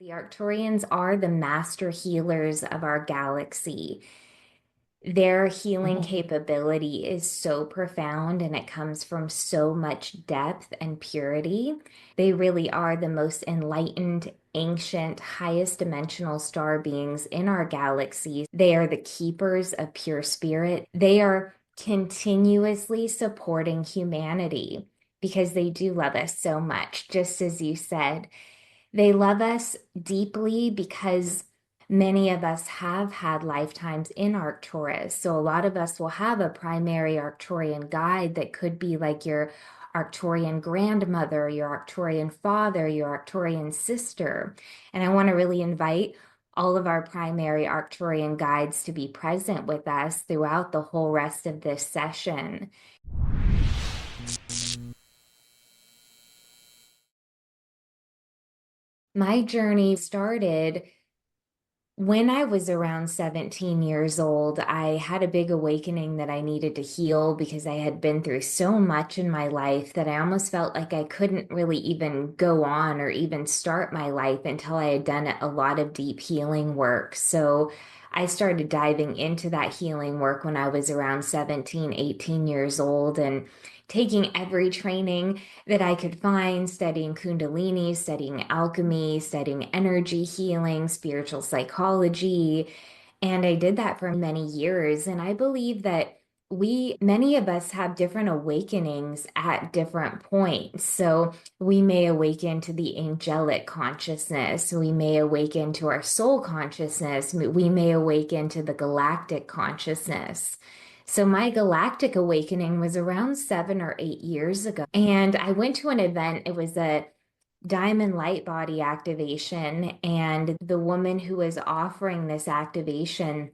The Arcturians are the master healers of our galaxy. Their healing Mhm. capability is so profound and it comes from so much depth and purity. They really are the most enlightened, ancient, highest dimensional star beings in our galaxy. They are the keepers of pure spirit. They are continuously supporting humanity because they do love us so much, just as you said. They love us deeply because many of us have had lifetimes in Arcturus. So a lot of us will have a primary Arcturian guide that could be like your Arcturian grandmother, your Arcturian father, your Arcturian sister. And I want to really invite all of our primary Arcturian guides to be present with us throughout the whole rest of this session. My journey started when I was around 17 years old. I had a big awakening that I needed to heal because I had been through so much in my life that I almost felt like I couldn't really even go on or even start my life until I had done a lot of deep healing work. So I started diving into that healing work when I was around 17, 18 years old and taking every training that I could find, studying Kundalini, studying alchemy, studying energy healing, spiritual psychology. And I did that for many years. And I believe that many of us have different awakenings at different points. So we may awaken to the angelic consciousness. We may awaken to our soul consciousness. We may awaken to the galactic consciousness. So my galactic awakening was around 7 or 8 years ago. And I went to an event. It was a diamond light body activation. And the woman who was offering this activation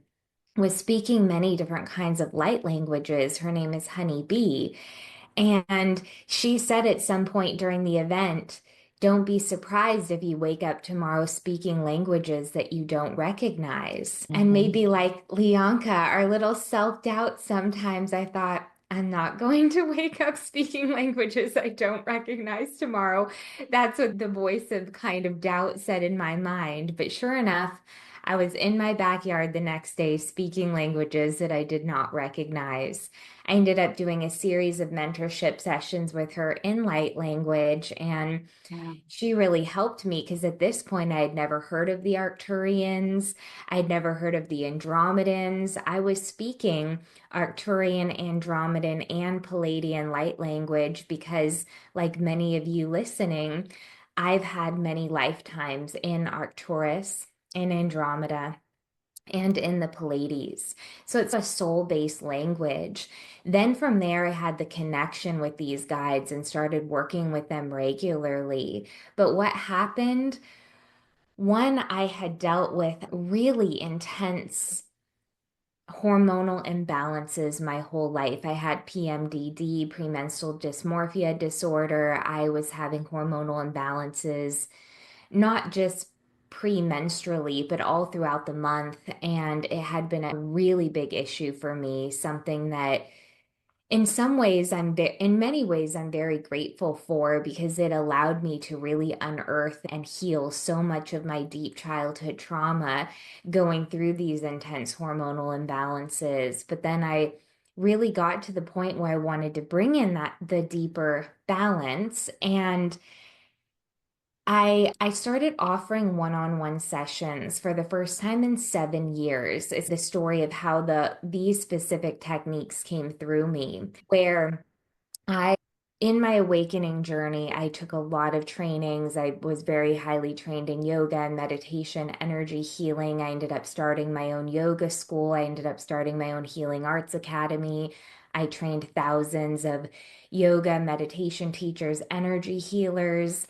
was speaking many different kinds of light languages. Her name is Honey Bee. And she said at some point during the event, don't be surprised if you wake up tomorrow speaking languages that you don't recognize. And Mhm. maybe like Lianka, our little self-doubt, sometimes I thought, I'm not going to wake up speaking languages I don't recognize tomorrow. That's what the voice of kind of doubt said in my mind. But sure enough, I was in my backyard the next day speaking languages that I did not recognize. I ended up doing a series of mentorship sessions with her in light language, and Yeah. she really helped me because at this point I had never heard of the Arcturians. I'd never heard of the Andromedans. I was speaking Arcturian, Andromedan, and Palladian light language because, like many of you listening, I've had many lifetimes in Arcturus, in Andromeda, and in the Pallades. So it's a soul-based language. Then from there, I had the connection with these guides and started working with them regularly. But what happened? One, I had dealt with really intense hormonal imbalances my whole life. I had PMDD, premenstrual dysmorphia disorder. I was having hormonal imbalances not just premenstrually, but all throughout the month. And it had been a really big issue for me, something that in some ways in many ways I'm very grateful for because it allowed me to really unearth and heal so much of my deep childhood trauma going through these intense hormonal imbalances. But then I really got to the point where I wanted to bring in the deeper balance, and I started offering one-on-one sessions for the first time in 7 years. It's the story of how these specific techniques came through me, where I in my awakening journey, I took a lot of trainings. I was very highly trained in yoga and meditation, energy healing. I ended up starting my own yoga school. I ended up starting my own healing arts academy. I trained thousands of yoga, meditation teachers, energy healers.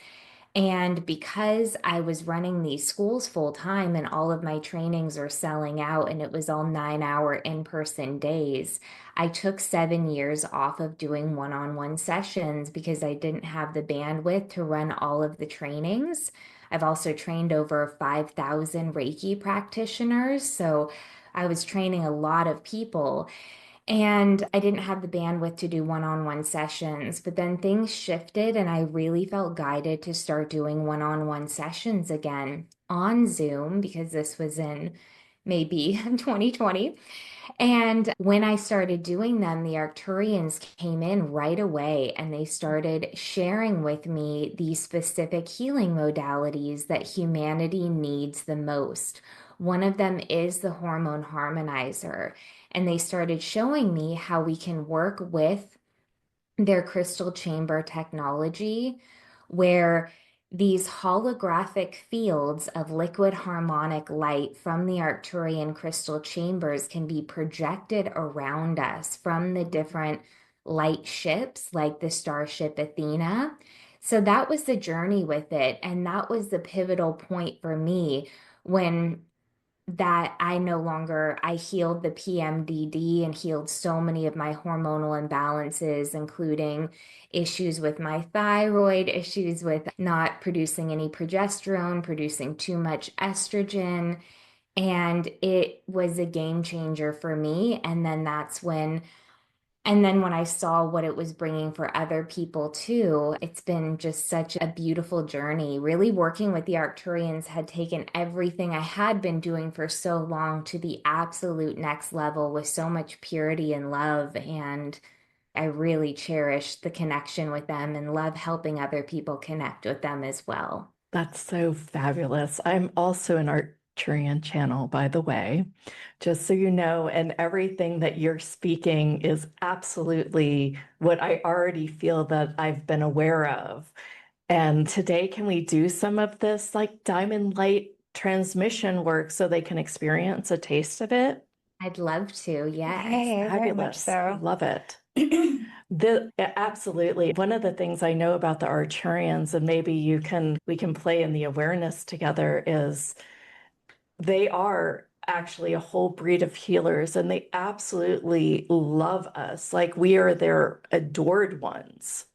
And because I was running these schools full time and all of my trainings were selling out and it was all 9 hour in-person days, I took 7 years off of doing one-on-one sessions because I didn't have the bandwidth to run all of the trainings. I've also trained over 5,000 Reiki practitioners, so I was training a lot of people. And I didn't have the bandwidth to do one-on-one sessions, but then things shifted and I really felt guided to start doing one-on-one sessions again. on Zoom because this was in maybe 2020. And when I started doing them, the Arcturians came in right away and they started sharing with me the specific healing modalities that humanity needs the most. One of them is the Hormone Harmonizer. And they started showing me how we can work with their crystal chamber technology, where these holographic fields of liquid harmonic light from the Arcturian crystal chambers can be projected around us from the different light ships, like the starship Athena. So that was the journey with it. And that was the pivotal point for me when that I no longer, I healed the PMDD and healed so many of my hormonal imbalances, including issues with my thyroid, issues with not producing any progesterone, producing too much estrogen. And it was a game changer for me. And then when I saw what it was bringing for other people too, it's been just such a beautiful journey. Really working with the Arcturians had taken everything I had been doing for so long to the absolute next level with so much purity and love. And I really cherish the connection with them and love helping other people connect with them as well. That's so fabulous. I'm also an Arcturian channel, by the way, just so you know, and everything that you're speaking is absolutely what I already feel that I've been aware of. And today, can we do some of this like diamond light transmission work so they can experience a taste of it? I'd love to, yes. Yay, very much Fabulous. I so. love it. Absolutely. One of the things I know about the Arcturians, and maybe we can play in the awareness together, is they are actually a whole breed of healers and they absolutely love us. Like we are their adored ones.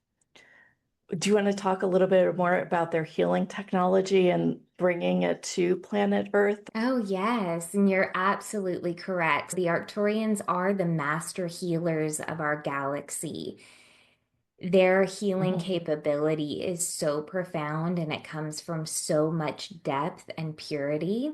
Do you want to talk a little bit more about their healing technology and bringing it to planet Earth? Oh, yes, and you're absolutely correct. The Arcturians are the master healers of our galaxy. Their healing Mhm. capability is so profound and it comes from so much depth and purity.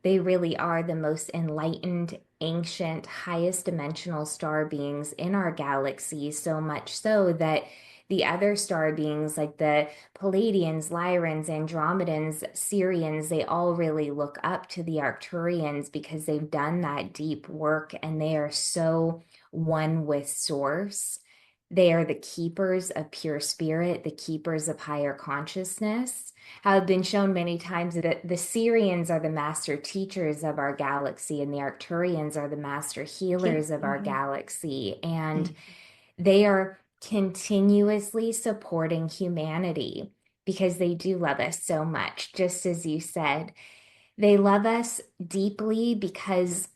They really are the most enlightened, ancient, highest dimensional star beings in our galaxy, so much so that the other star beings like the Palladians, Lyrans, Andromedans, Sirians, they all really look up to the Arcturians because they've done that deep work and they are so one with Source. They are the keepers of pure spirit, the keepers of higher consciousness. How have been shown many times that the Sirians are the master teachers of our galaxy, and the Arcturians are the master healers of our Mhm. galaxy. And Mhm. they are continuously supporting humanity because they do love us so much, just as you said. They love us deeply because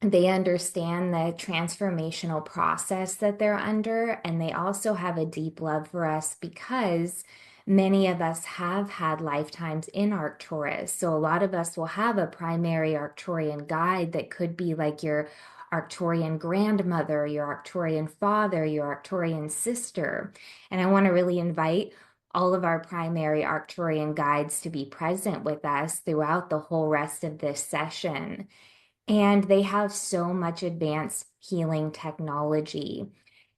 they understand the transformational process that they're under, and they also have a deep love for us because many of us have had lifetimes in Arcturus. So a lot of us will have a primary Arcturian guide that could be like your Arcturian grandmother, your Arcturian father, your Arcturian sister. And I want to really invite all of our primary Arcturian guides to be present with us throughout the whole rest of this session. And they have so much advanced healing technology.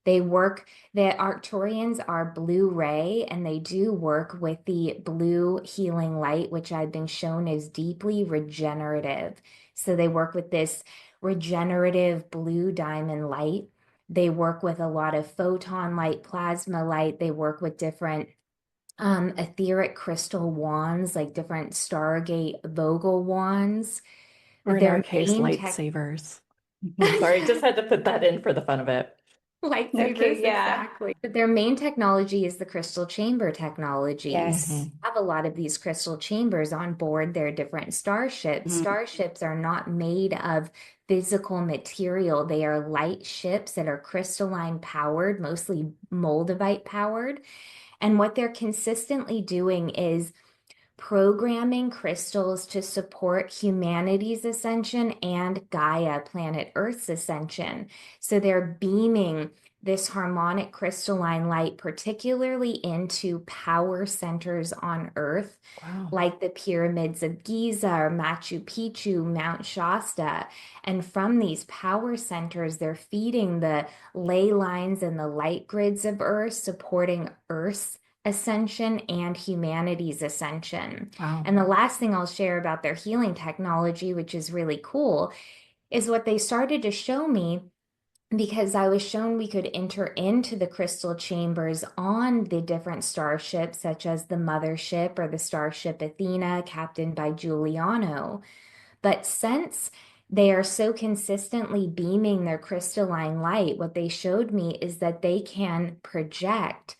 They work, the Arcturians are blue ray, and they do work with the blue healing light, which I've been shown is deeply regenerative. So they work with this regenerative blue diamond light. They work with a lot of photon light, plasma light. They work with different etheric crystal wands, like different Stargate Vogel wands. Or in our Their case, main tech lightsabers. Sorry, just had to put that in for the fun of it. Okay, lightsabers, yeah. exactly. But their main technology is the crystal chamber technologies. Yes. Mhm. Have a lot of these crystal chambers on board their different starships. Mhm. Starships are not made of physical material. They are light ships that are crystalline powered, mostly moldavite powered. And what they're consistently doing is programming crystals to support humanity's ascension and Gaia, planet Earth's ascension. So they're beaming this harmonic crystalline light, particularly into power centers on Earth, Wow. like the pyramids of Giza or Machu Picchu, Mount Shasta. And from these power centers, they're feeding the ley lines and the light grids of Earth, supporting Earth's ascension and humanity's ascension. Wow. And the last thing I'll share about their healing technology, which is really cool, is what they started to show me, because I was shown we could enter into the crystal chambers on the different starships, such as the Mothership or the Starship Athena, captained by Giuliano. But since they are so consistently beaming their crystalline light, what they showed me is that they can project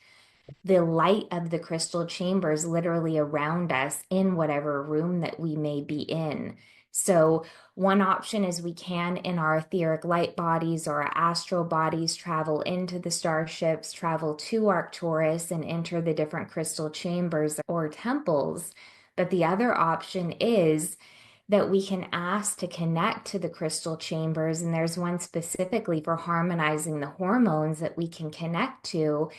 the light of the crystal chambers literally around us in whatever room that we may be in. So, one option is we can, in our etheric light bodies or our astral bodies, travel into the starships, travel to Arcturus, and enter the different crystal chambers or temples. But the other option is that we can ask to connect to the crystal chambers, and there's one specifically for harmonizing the hormones that we can connect to.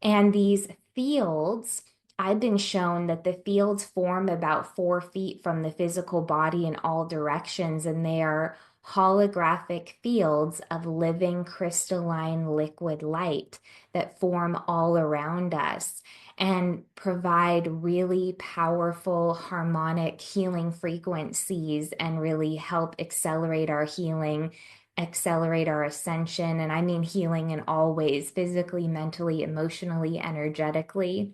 And these fields, I've been shown that the fields form about 4 feet from the physical body in all directions, and they are holographic fields of living crystalline liquid light that form all around us and provide really powerful harmonic healing frequencies and really help accelerate our healing, accelerate our ascension. And I mean healing in all ways, physically, mentally, emotionally, energetically.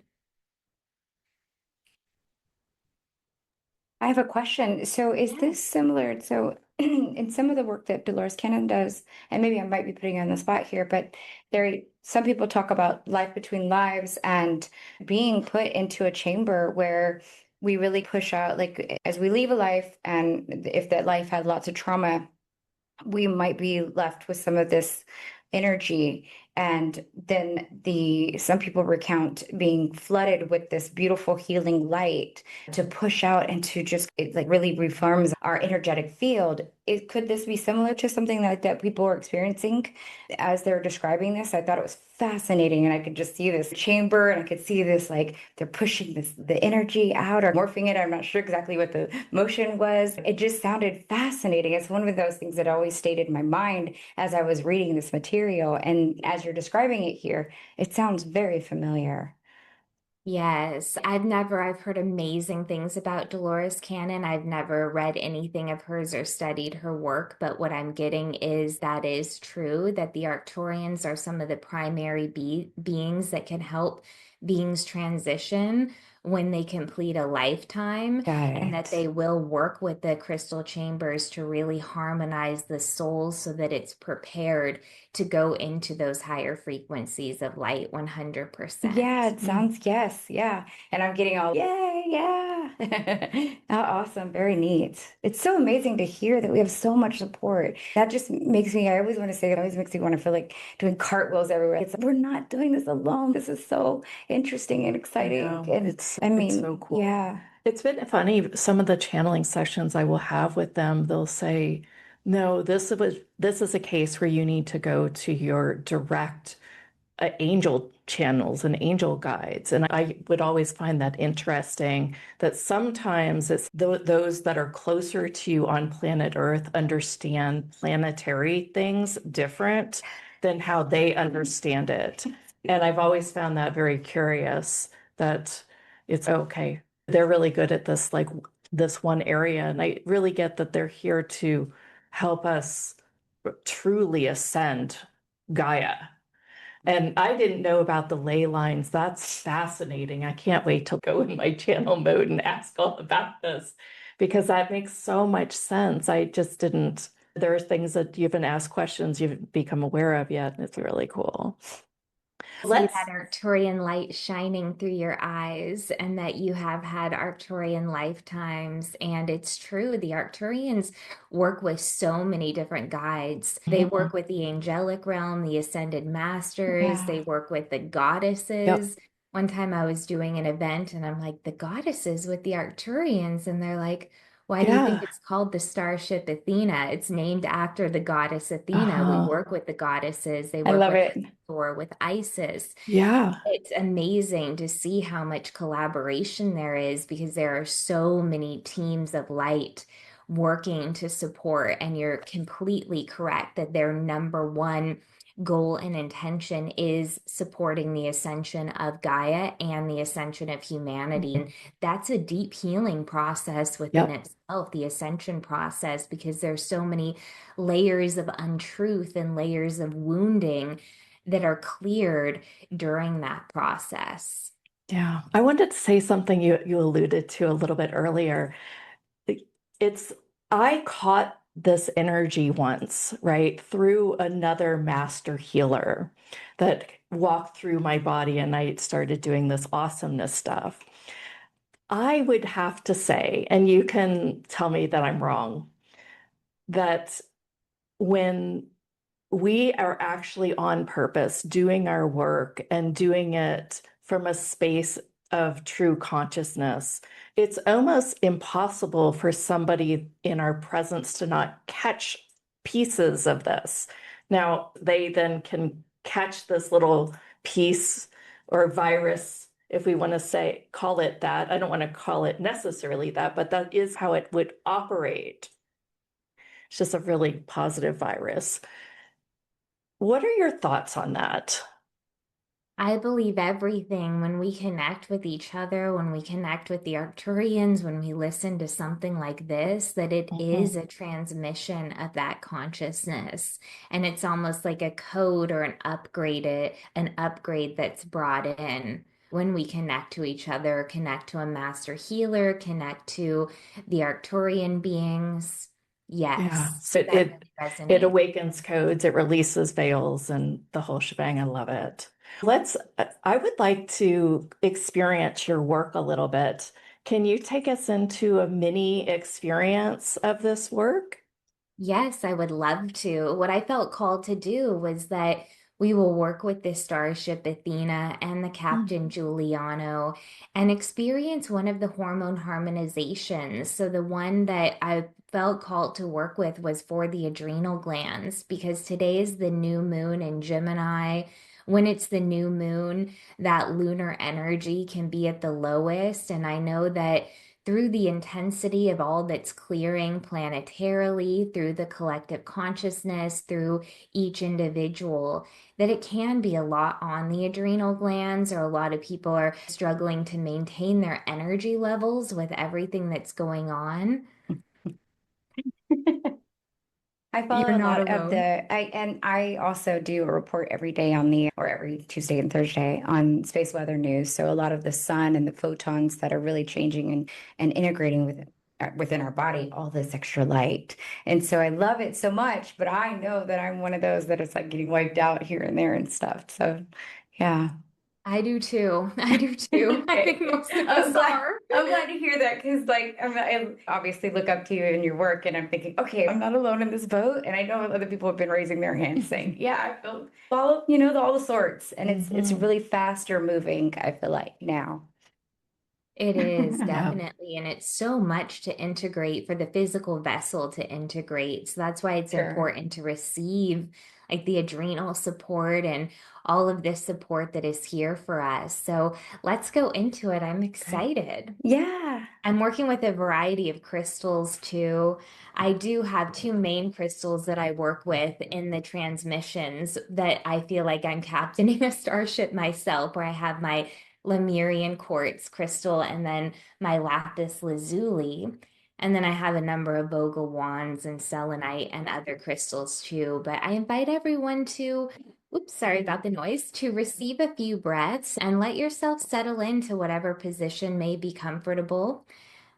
I have a question. So is Yeah. this similar? So in some of the work that Dolores Cannon does, and maybe I might be putting you on the spot here, but some people talk about life between lives and being put into a chamber where we really push out, like as we leave a life, and if that life had lots of trauma, we might be left with some of this energy. And then some people recount being flooded with this beautiful healing light to push out and to just, it like really reforms our energetic field. Could this be similar to something that people are experiencing as they're describing this? I thought it was fascinating, and I could just see this chamber, and I could see this, like they're pushing the energy out or morphing it. I'm not sure exactly what the motion was. It just sounded fascinating. It's one of those things that always stayed in my mind as I was reading this material. And as you're describing it here, it sounds very familiar. Yes, I've heard amazing things about Dolores Cannon. I've never read anything of hers or studied her work, but what I'm getting is that is true, that the Arcturians are some of the primary beings that can help beings transition when they complete a lifetime, Got and that it. they will work with the crystal chambers to really harmonize the soul so that it's prepared to go into those higher frequencies of light 100%. Yeah, it sounds, yes, yeah. And I'm getting all, yay, yeah. How awesome, very neat. It's so amazing to hear that we have so much support. That just makes me, I always want to say, it always makes me want to feel like doing cartwheels everywhere. It's like, we're not doing this alone. This is so interesting and I exciting. know. And I It's so mean, cool. yeah, It's been funny. Some of the channeling sessions I will have with them, they'll say, no, this is a case where you need to go to your direct angel channels and angel guides. And I would always find that interesting that sometimes it's those that are closer to you on planet Earth understand planetary things different than how they understand it. And I've always found that very curious that it's okay. They're really good at this, like this one area. And I really get that they're here to help us truly ascend Gaia. And I didn't know about the ley lines. That's fascinating. I can't wait to go in my channel mode and ask all about this because that makes so much sense. I just didn't. There are things that you haven't asked questions you've become aware of yet. And it's really cool. See Let's, that Arcturian light shining through your eyes, and that you have had Arcturian lifetimes. And it's true, the Arcturians work with so many different guides. They Mhm. work with the angelic realm, the ascended masters, yeah. they work with the Yep. goddesses. One time I was doing an event and I'm like, the goddesses with the Arcturians, and they're like, Why do you think Yeah. it's called the Starship Athena? It's named after the goddess Athena. We Uh-huh. work with the goddesses. They I work love with it. Thor, with Isis. Yeah. It's amazing to see how much collaboration there is because there are so many teams of light working to support. And you're completely correct that their number one goal and intention is supporting the ascension of Gaia and the ascension of humanity. And that's a deep healing process within Yep. itself, the ascension process, because there's so many layers of untruth and layers of wounding that are cleared during that process. Yeah. I wanted to say something you alluded to a little bit earlier. It's I caught this energy once, right, through another master healer that walked through my body and I started doing this awesomeness stuff. I would have to say, and you can tell me that I'm wrong, that when we are actually on purpose doing our work and doing it from a space of true consciousness, it's almost impossible for somebody in our presence to not catch pieces of this. Now, they then can catch this little piece or virus, if we want to say, call it that. I don't want to call it necessarily that, but that is how it would operate. It's just a really positive virus. What are your thoughts on that? I believe everything when we connect with each other, when we connect with the Arcturians, when we listen to something like this, that it Mhm. is a transmission of that consciousness. And it's almost like a code or an upgrade that's brought in when we connect to each other, connect to a master healer, connect to the Arcturian beings. Yeah, Yes, it, that it really it resonates. awakens codes, it releases veils, and the whole shebang. I love it. I would like to experience your work a little bit. Can you take us into a mini experience of this work? Yes, I would love to. What I felt called to do was that we will work with the Starship Athena and the Mm. Captain Giuliano and experience one of the hormone harmonizations. So, the one that I felt called to work with was for the adrenal glands because today is the new moon in Gemini. When it's the new moon, that lunar energy can be at the lowest. And I know that through the intensity of all that's clearing planetarily, through the collective consciousness, through each individual, that it can be a lot on the adrenal glands, or a lot of people are struggling to maintain their energy levels with everything that's going on. I You're follow a not lot of alone. I also do a report every day on the, or every Tuesday and Thursday on space weather news. So a lot of the sun and the photons that are really changing and integrating within our body, all this extra light. And so I love it so much, but I know that I'm one of those that is like getting wiped out here and there and stuff. So yeah. I do too. I do too. I think Okay. most of us are. I'm glad to hear that because like I obviously look up to you and your work and I'm thinking, okay, I'm not alone in this boat. And I know other people have been raising their hands saying, yeah, I feel all, all the sorts. And it's Mhm. really faster moving, I feel like now. It is Yeah. definitely, and it's so much to integrate for the physical vessel to integrate. So that's why it's Sure. important to receive like the adrenal support and all of this support that is here for us. So let's go into it. I'm Okay. excited. Yeah. I'm working with a variety of crystals too. I do have two main crystals that I work with in the transmissions that I feel like I'm captaining a starship myself, where I have my Lemurian quartz crystal and then my lapis lazuli. And then I have a number of bogle wands and selenite and other crystals too. But I invite everyone to, oops, sorry about the noise, to receive a few breaths and let yourself settle into whatever position may be comfortable.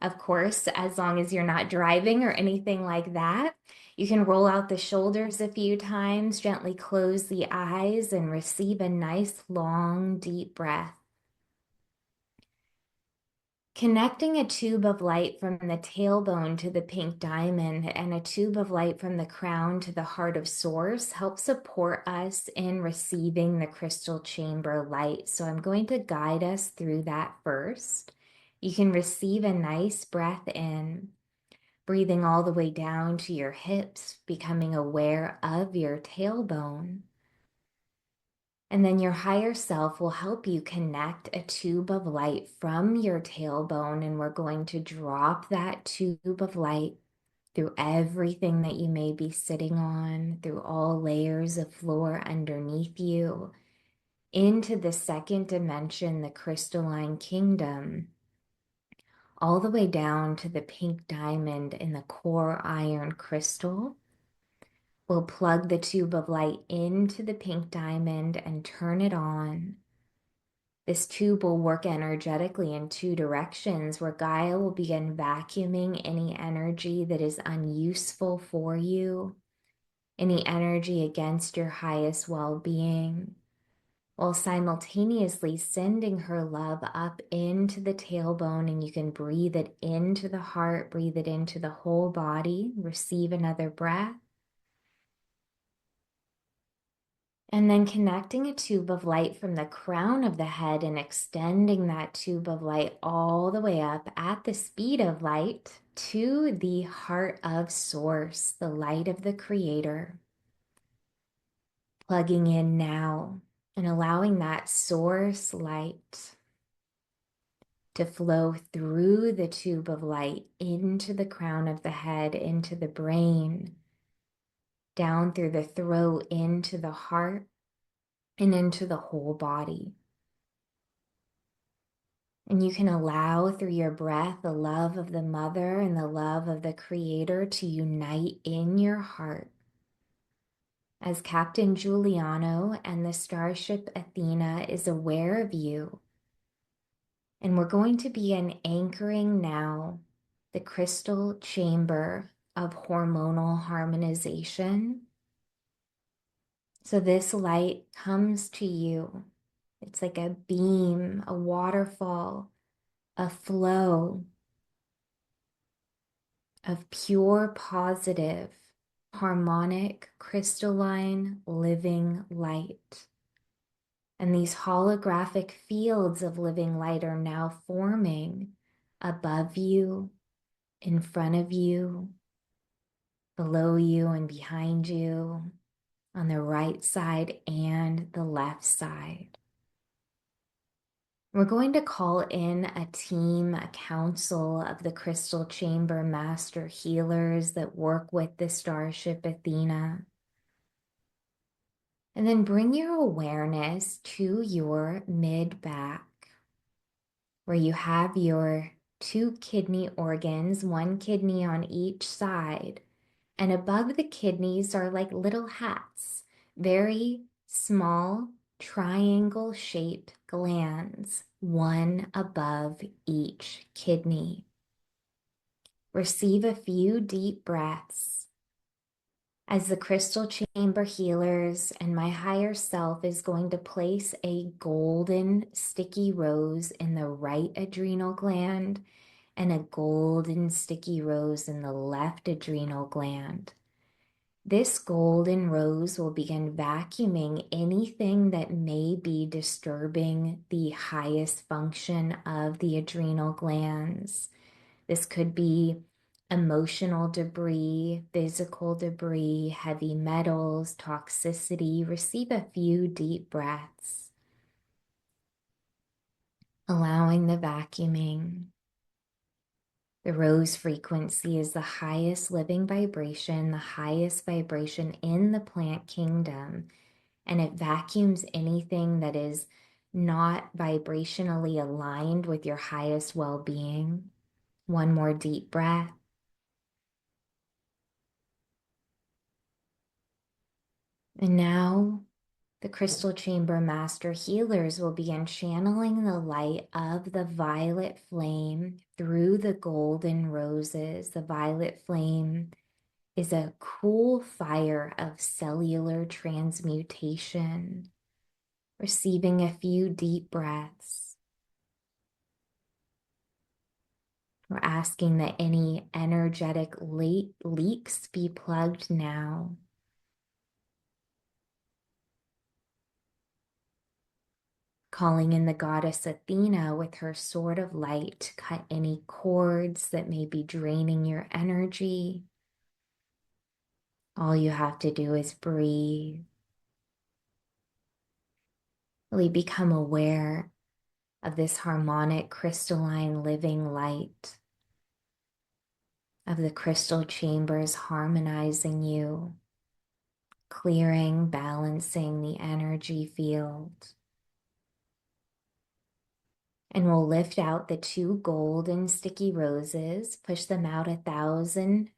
Of course, as long as you're not driving or anything like that, you can roll out the shoulders a few times, gently close the eyes, and receive a nice, long, deep breath. Connecting a tube of light from the tailbone to the pink diamond and a tube of light from the crown to the heart of source helps support us in receiving the crystal chamber light. So I'm going to guide us through that first. You can receive a nice breath in. breathing all the way down to your hips, becoming aware of your tailbone. And then your higher self will help you connect a tube of light from your tailbone, and we're going to drop that tube of light through everything that you may be sitting on, through all layers of floor underneath you, into the second dimension, the crystalline kingdom, all the way down to the pink diamond in the core iron crystal. We'll plug the tube of light into the pink diamond and turn it on. This tube will work energetically in two directions, where Gaia will begin vacuuming any energy that is unuseful for you, any energy against your highest well-being, while simultaneously sending her love up into the tailbone. And you can breathe it into the heart, breathe it into the whole body. Receive another breath. And then connecting a tube of light from the crown of the head and extending that tube of light all the way up at the speed of light to the heart of Source, the light of the Creator. Plugging in now and allowing that Source light to flow through the tube of light into the crown of the head, into the brain, down through the throat, into the heart, and into the whole body. And you can allow through your breath the love of the Mother and the love of the Creator to unite in your heart. As Captain Giuliano and the starship Athena is aware of you. And we're going to begin anchoring now the crystal chamber of hormonal harmonization. So this light comes to you. It's like a beam, a waterfall, a flow of pure, positive, harmonic, crystalline, living light. And these holographic fields of living light are now forming above you, in front of you, below you, and behind you, on the right side and the left side. We're going to call in a team, a council of the Crystal Chamber Master Healers that work with the Starship Athena. And then bring your awareness to your mid-back, where you have your two kidney organs, one kidney on each side. And above the kidneys are like little hats, very small triangle-shaped glands, one above each kidney. Receive a few deep breaths as the crystal chamber healers and my higher self is going to place a golden sticky rose in the right adrenal gland and a golden sticky rose in the left adrenal gland. This golden rose will begin vacuuming anything that may be disturbing the highest function of the adrenal glands. This could be emotional debris, physical debris, heavy metals, toxicity. Receive a few deep breaths, allowing the vacuuming. The rose frequency is the highest living vibration, the highest vibration in the plant kingdom, and it vacuums anything that is not vibrationally aligned with your highest well-being. One more deep breath. And now the Crystal Chamber Master Healers will begin channeling the light of the violet flame through the golden roses. The violet flame is a cool fire of cellular transmutation. Receiving a few deep breaths. We're asking that any energetic leaks be plugged now. calling in the goddess Athena with her sword of light to cut any cords that may be draining your energy. All you have to do is breathe. Really become aware of this harmonic, crystalline, living light, of the crystal chambers harmonizing you, clearing, balancing the energy field. And we'll lift out the 2 golden sticky roses, push them out 1,000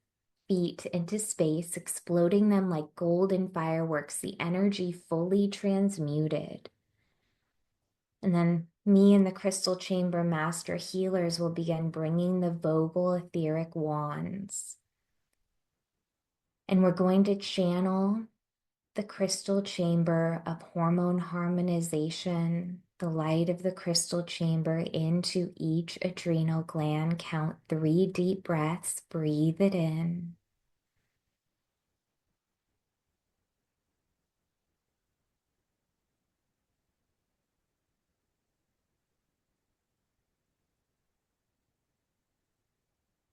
feet into space, exploding them like golden fireworks, the energy fully transmuted. And then me and the crystal chamber master healers will begin bringing the Vogel etheric wands. And we're going to channel the crystal chamber of hormone harmonization, the light of the crystal chamber into each adrenal gland. Count 3 deep breaths, breathe it in.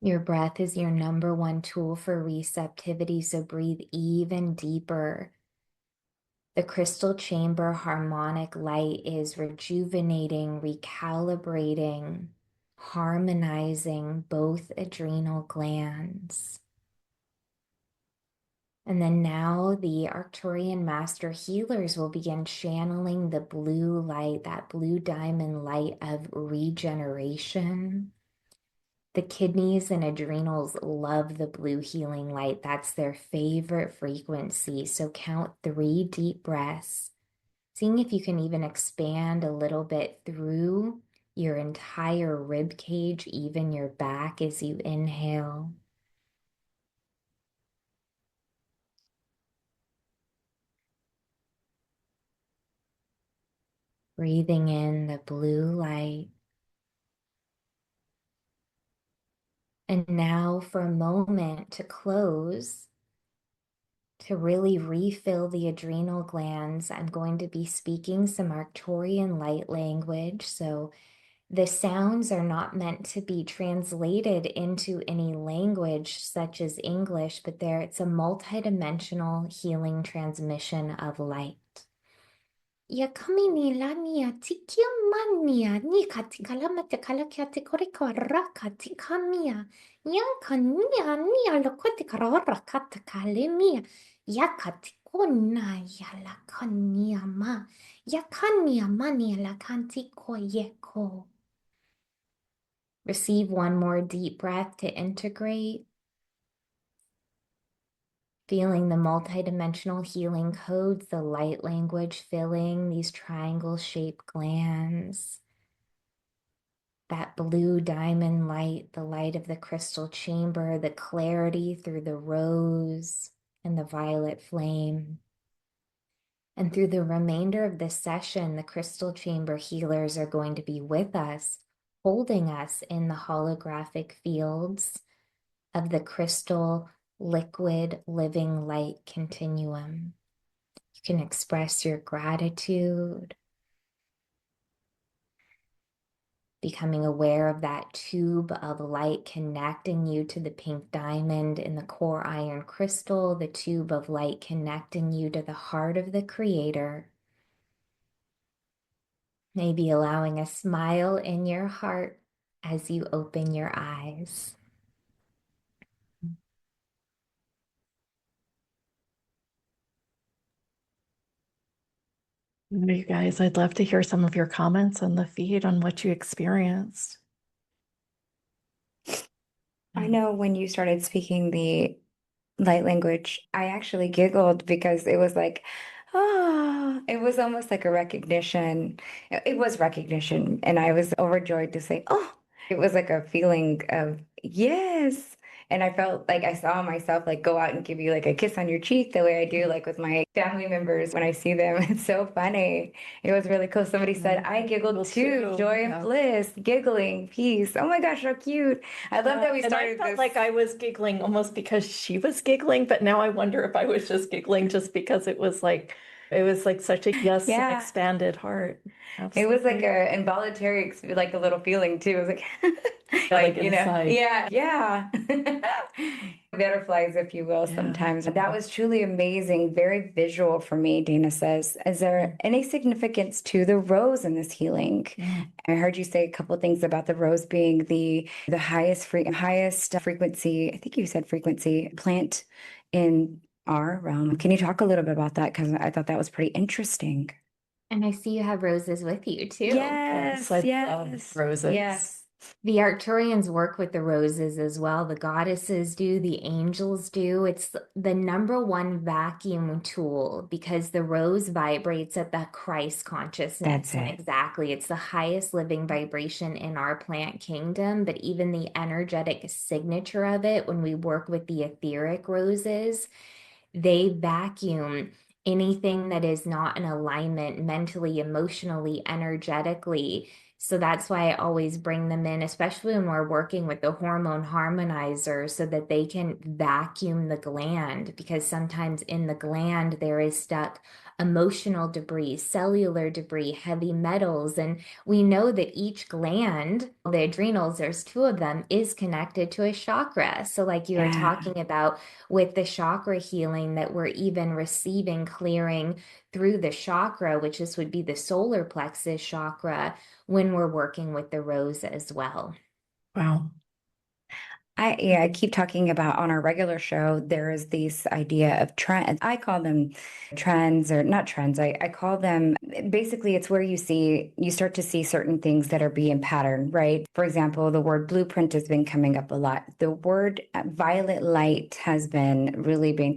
Your breath is your #1 tool for receptivity, so breathe even deeper. The crystal chamber harmonic light is rejuvenating, recalibrating, harmonizing both adrenal glands. And then now the Arcturian master healers will begin channeling the blue light, that blue diamond light of regeneration. The kidneys and adrenals love the blue healing light. That's their favorite frequency. So count 3 deep breaths, seeing if you can even expand a little bit through your entire rib cage, even your back as you inhale. Breathing in the blue light. And now for a moment to close, to really refill the adrenal glands, I'm going to be speaking some Arcturian light language. So the sounds are not meant to be translated into any language such as English, but it's a multidimensional healing transmission of light. Yakamini lania tikia mania nika tikalama tikalakia tikorika raka tikamia yankania nia lokoti karora katakalemia yakatikona yalakania ma yakania mania lakantiko yeko. Receive one more deep breath to integrate. Feeling the multidimensional healing codes, the light language filling these triangle-shaped glands. That blue diamond light, the light of the crystal chamber, the clarity through the rose and the violet flame. And through the remainder of this session, the crystal chamber healers are going to be with us, holding us in the holographic fields of the crystal liquid living light continuum. You can express your gratitude, becoming aware of that tube of light connecting you to the pink diamond in the core iron crystal, the tube of light connecting you to the heart of the creator. Maybe allowing a smile in your heart as you open your eyes. You guys, I'd love to hear some of your comments on the feed on what you experienced. I know when you started speaking the light language, I actually giggled because it was like, ah, it was almost like a recognition. It was recognition, and I was overjoyed to say, oh, it was like a feeling of yes. And I felt like I saw myself like go out and give you like a kiss on your cheek the way I do like with my family members when I see them. It's so funny. It was really cool. Somebody said, I giggled too. Joy and bliss, giggling, peace. Oh my gosh, how cute. I love that we started and I felt this. like I was giggling almost because she was giggling, but now I wonder if I was just giggling just because it was like It was like such a yes, an Yeah. expanded heart. It was like Absolutely. a involuntary, like a little feeling too. It was like, Yeah, like inside. yeah. Butterflies, if you will, Yeah. sometimes. That was truly amazing, very visual for me, Dana says. Is there any significance to the rose in this healing? Mm. I heard you say a couple things about the rose being the highest frequency, I think you said frequency plant in our realm. Can you talk a little bit about that? Because I thought that was pretty interesting. And I see you have roses with you too. Yes, Yes, I love yes, roses. yes. The Arcturians work with the roses as well. The goddesses do, the angels do. It's the number one vacuum tool because the rose vibrates at the Christ That's consciousness. And it. exactly, it's the highest living vibration in our plant kingdom. But even the energetic signature of it, when we work with the etheric roses, they vacuum anything that is not in alignment mentally, emotionally, energetically. So that's why I always bring them in, especially when we're working with the hormone harmonizer, so that they can vacuum the gland, because sometimes in the gland there is stuck emotional debris, cellular debris, heavy metals. And we know that each gland, the adrenals, there's two of them, is connected to a chakra. So, like you were Yeah. talking about with the chakra healing, that we're even receiving clearing through the chakra, which this would be the solar plexus chakra, when we're working with the rose as well. Wow. I keep talking about on our regular show, there is this idea of trend. I call them trends or not trends. I call them basically it's where you start to see certain things that are being patterned, right? For example, the word blueprint has been coming up a lot. The word violet light has been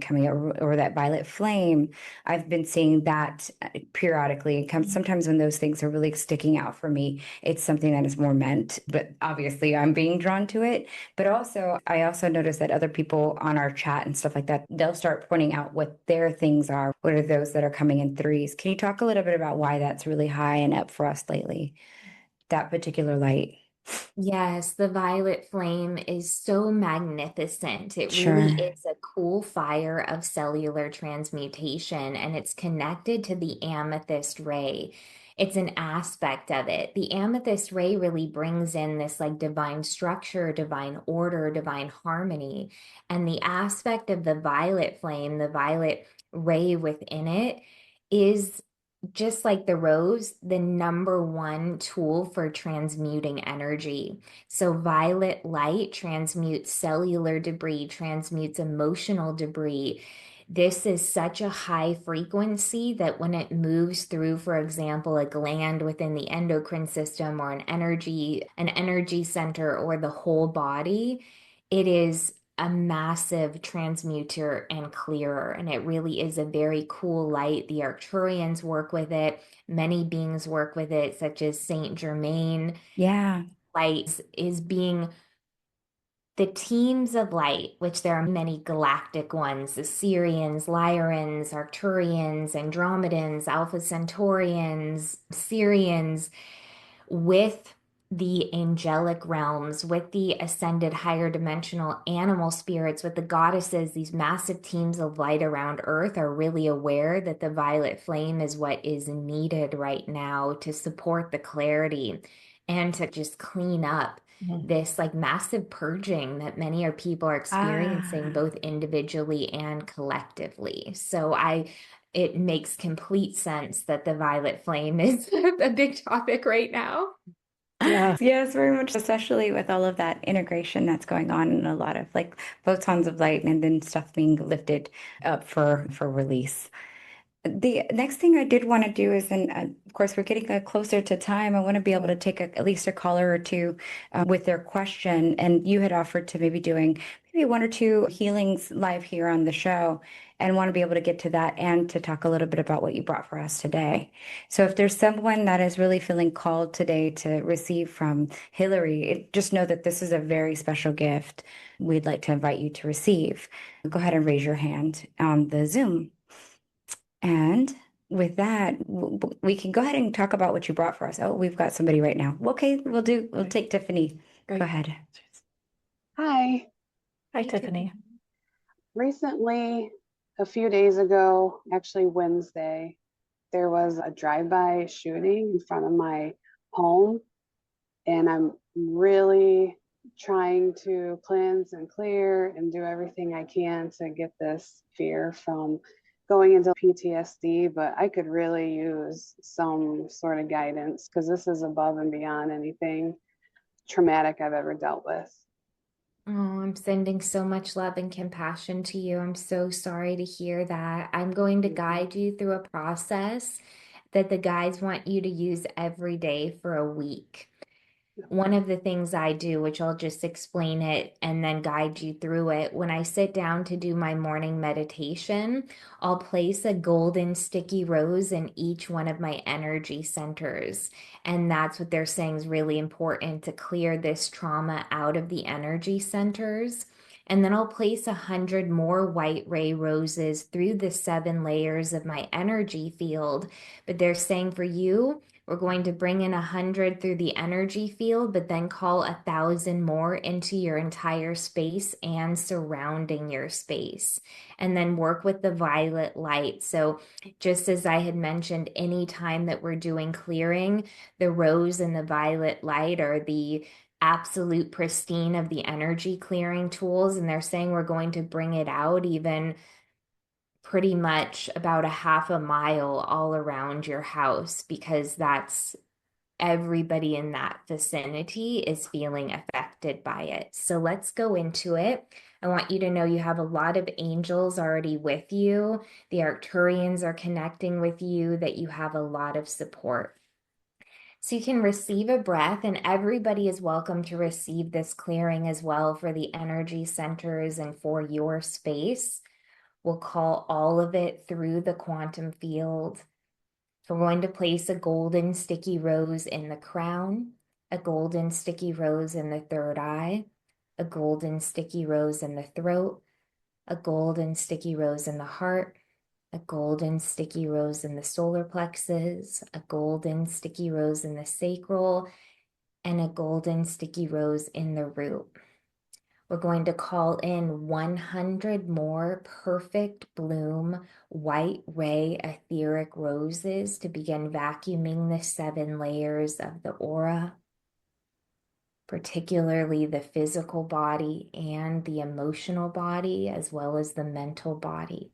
coming up, or that violet flame. I've been seeing that periodically. It comes sometimes when those things are really sticking out for me. It's something that is more meant, but obviously I'm being drawn to it. But also, I also notice that other people on our chat and stuff like that, they'll start pointing out what their things are. What are those that are coming in threes? Can you talk a little bit about why that's really high and up for us lately? That particular light. Yes, the violet flame is so magnificent. It really Sure. is a cool fire of cellular transmutation, and it's connected to the amethyst ray. It's an aspect of it. The amethyst ray really brings in this like divine structure, divine order, divine harmony. And the aspect of the violet flame, the violet ray within it, is just like the rose, the number one tool for transmuting energy. So, violet light transmutes cellular debris, transmutes emotional debris. This is such a high frequency that when it moves through, for example, a gland within the endocrine system or an energy center or the whole body, it is a massive transmuter and clearer. And it really is a very cool light. The Arcturians work with it. Many beings work with it, such as Saint Germain. Yeah. Light is being the teams of light, which there are many galactic ones, the Sirians, Lyrians, Arcturians, Andromedans, Alpha Centaurians, Sirians, with the angelic realms, with the ascended higher dimensional animal spirits, with the goddesses. These massive teams of light around Earth are really aware that the violet flame is what is needed right now to support the clarity and to just clean up Mhm. this like massive purging that many people are experiencing Ah. both individually and collectively. It makes complete sense that the violet flame is a big topic right now. Yeah. Yes, very much, especially with all of that integration that's going on and a lot of like photons of light and then stuff being lifted up for release. The next thing I did want to do is, and of course, we're getting closer to time. I want to be able to take at least a caller or two with their question. And you had offered to maybe doing maybe one or two healings live here on the show, and want to be able to get to that and to talk a little bit about what you brought for us today. So, if there's someone that is really feeling called today to receive from Hillary, just know that this is a very special gift we'd like to invite you to receive. Go ahead and raise your hand on the Zoom. And with that, we can go ahead and talk about what you brought for us. Oh, we've got somebody right now. Okay, we'll take Tiffany. Great. Go ahead. Hi. Hi, Tiffany. Recently, a few days ago, actually Wednesday, there was a drive-by shooting in front of my home, and I'm really trying to cleanse and clear and do everything I can to get this fear from going into PTSD. But I could really use some sort of guidance because this is above and beyond anything traumatic I've ever dealt with. Oh, I'm sending so much love and compassion to you. I'm so sorry to hear that. I'm going to guide you through a process that the guides want you to use every day for a week. One of the things I do, which I'll just explain it and then guide you through it, when I sit down to do my morning meditation, I'll place a golden sticky rose in each one of my energy centers. And that's what they're saying is really important to clear this trauma out of the energy centers. And then I'll place 100 more white ray roses through the 7 layers of my energy field. But they're saying for you, we're going to bring in 100 through the energy field, but then call 1,000 more into your entire space and surrounding your space. And then work with the violet light. So just as I had mentioned, any time that we're doing clearing, the rose and the violet light are the absolute pristine of the energy clearing tools. And they're saying we're going to bring it out even pretty much about a half a mile all around your house, because that's everybody in that vicinity is feeling affected by it. So let's go into it. I want you to know you have a lot of angels already with you. The Arcturians are connecting with you, that you have a lot of support. So you can receive a breath, and everybody is welcome to receive this clearing as well for the energy centers and for your space. We'll call all of it through the quantum field. So we're going to place a golden sticky rose in the crown, a golden sticky rose in the third eye, a golden sticky rose in the throat, a golden sticky rose in the heart, a golden sticky rose in the solar plexus, a golden sticky rose in the sacral, and a golden sticky rose in the root. We're going to call in 100 more perfect bloom white ray etheric roses to begin vacuuming the 7 layers of the aura, particularly the physical body and the emotional body, as well as the mental body.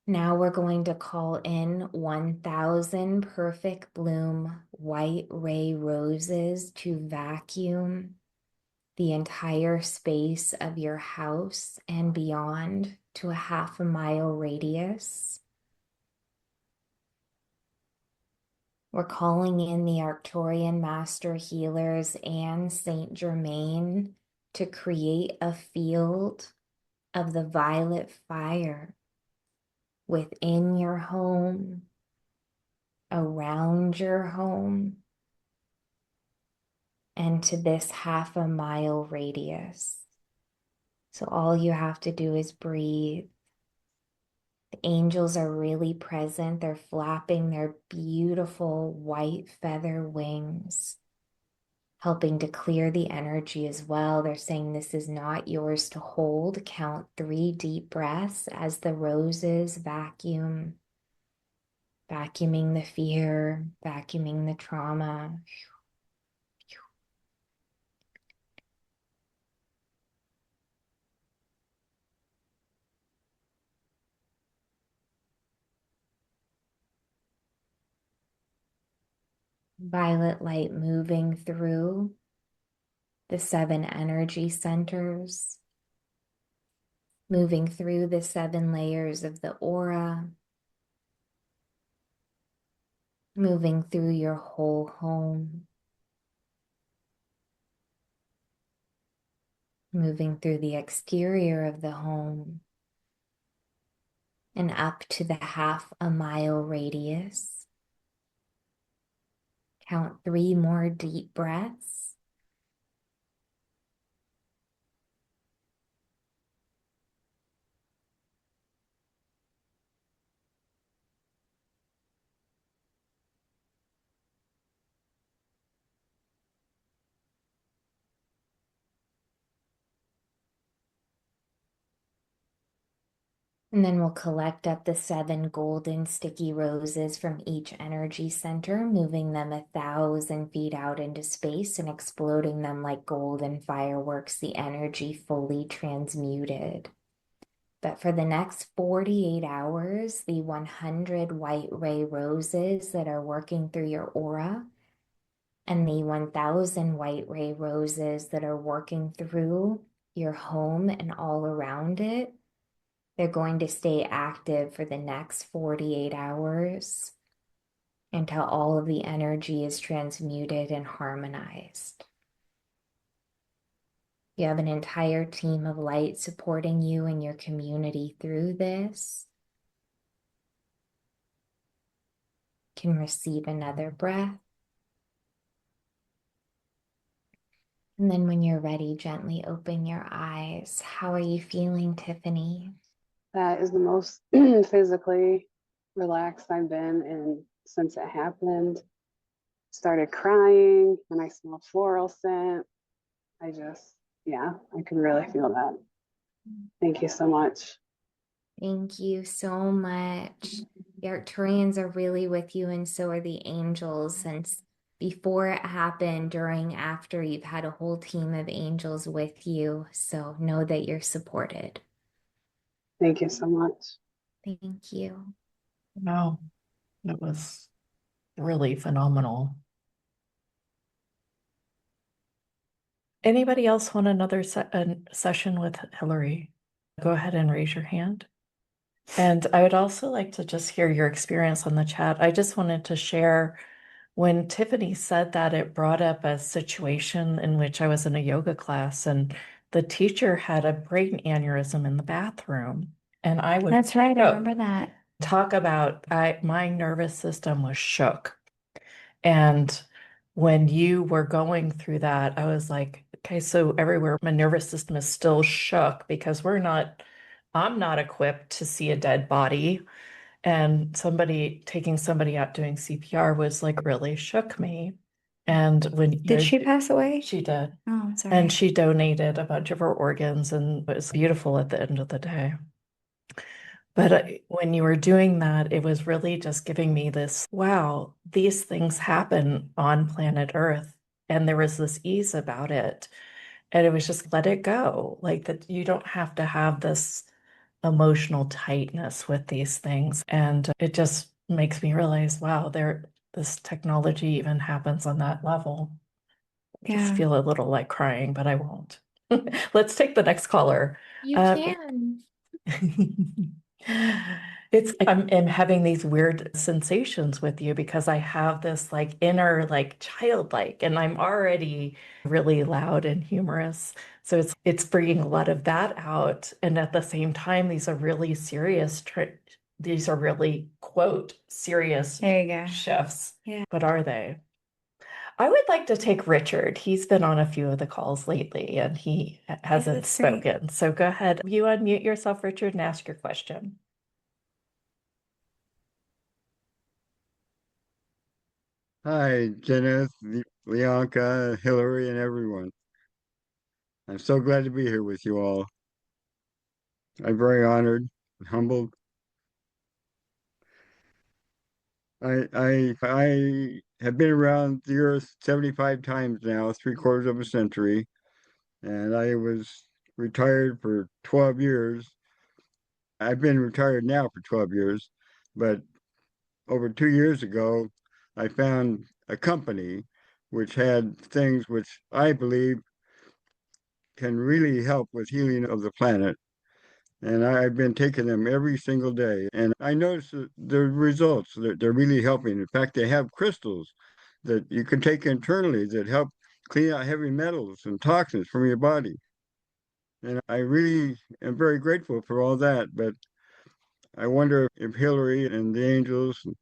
Now we're going to call in 1,000 perfect bloom white ray roses to vacuum the entire space of your house and beyond to a half a mile radius. We're calling in the Arcturian master healers and Saint Germain to create a field of the violet fire within your home, around your home, and to this half a mile radius. So all you have to do is breathe. The angels are really present. They're flapping their beautiful white feather wings, helping to clear the energy as well. They're saying this is not yours to hold. Count 3 deep breaths as the roses vacuum, vacuuming the fear, vacuuming the trauma. Violet light moving through the 7 energy centers, moving through the 7 layers of the aura, moving through your whole home, moving through the exterior of the home, and up to the half a mile radius. Count 3 more deep breaths. And then we'll collect up the 7 golden sticky roses from each energy center, moving them 1,000 feet out into space and exploding them like golden fireworks, the energy fully transmuted. But for the next 48 hours, the 100 white ray roses that are working through your aura and the 1,000 white ray roses that are working through your home and all around it, they're going to stay active for the next 48 hours until all of the energy is transmuted and harmonized. You have an entire team of light supporting you and your community through this. Can receive another breath. And then when you're ready, gently open your eyes. How are you feeling, Tiffany? That is the most physically relaxed I've been in since it happened. Started crying and I smelled floral scent. Yeah, I can really feel that. Thank you so much. Thank you so much. The Arcturians are really with you, and so are the angels. Since before it happened, during, after, you've had a whole team of angels with you. So know that you're supported. Thank you so much. Thank you. No, it was really phenomenal. Anybody else want another session with Hillary? Go ahead and raise your hand. And I would also like to just hear your experience on the chat. I just wanted to share when Tiffany said that, it brought up a situation in which I was in a yoga class and the teacher had a brain aneurysm in the bathroom. And I was That's right. I remember that. talk about my nervous system was shook. And when you were going through that, I was like, okay, so everywhere my nervous system is still shook because I'm not equipped to see a dead body. And taking somebody out doing CPR was like really shook me. And Did she pass away? She did. Oh, I'm sorry. And she donated a bunch of her organs and it was beautiful at the end of the day. But when you were doing that, it was really just giving me this, wow, these things happen on planet Earth. And there was this ease about it. And it was just let it go. Like that you don't have to have this emotional tightness with these things. And it just makes me realize, wow, this technology even happens on that level. I just feel a little like crying, but I won't. Let's take the next caller. You can. I'm having these weird sensations with you because I have this like inner like childlike, and I'm already really loud and humorous. So it's bringing a lot of that out. And at the same time, these are really serious these are really, quote, serious There you go. shifts. Yeah. But are they? I would like to take Richard. He's been on a few of the calls lately and he hasn't spoken. So go ahead. You unmute yourself, Richard, and ask your question. Hi, Jenith, Leonka, Hillary, and everyone. I'm so glad to be here with you all. I'm very honored and humbled. I have been around the earth 75 times now, 3/4 of a century, and I was retired for 12 years. I've been retired now for 12 years, but over 2 years ago, I found a company which had things which I believe can really help with healing of the planet. And I've been taking them every single day. And I noticed the results, they're really helping. In fact, they have crystals that you can take internally that help clean out heavy metals and toxins from your body. And I really am very grateful for all that. But I wonder if Hillary and the angels, and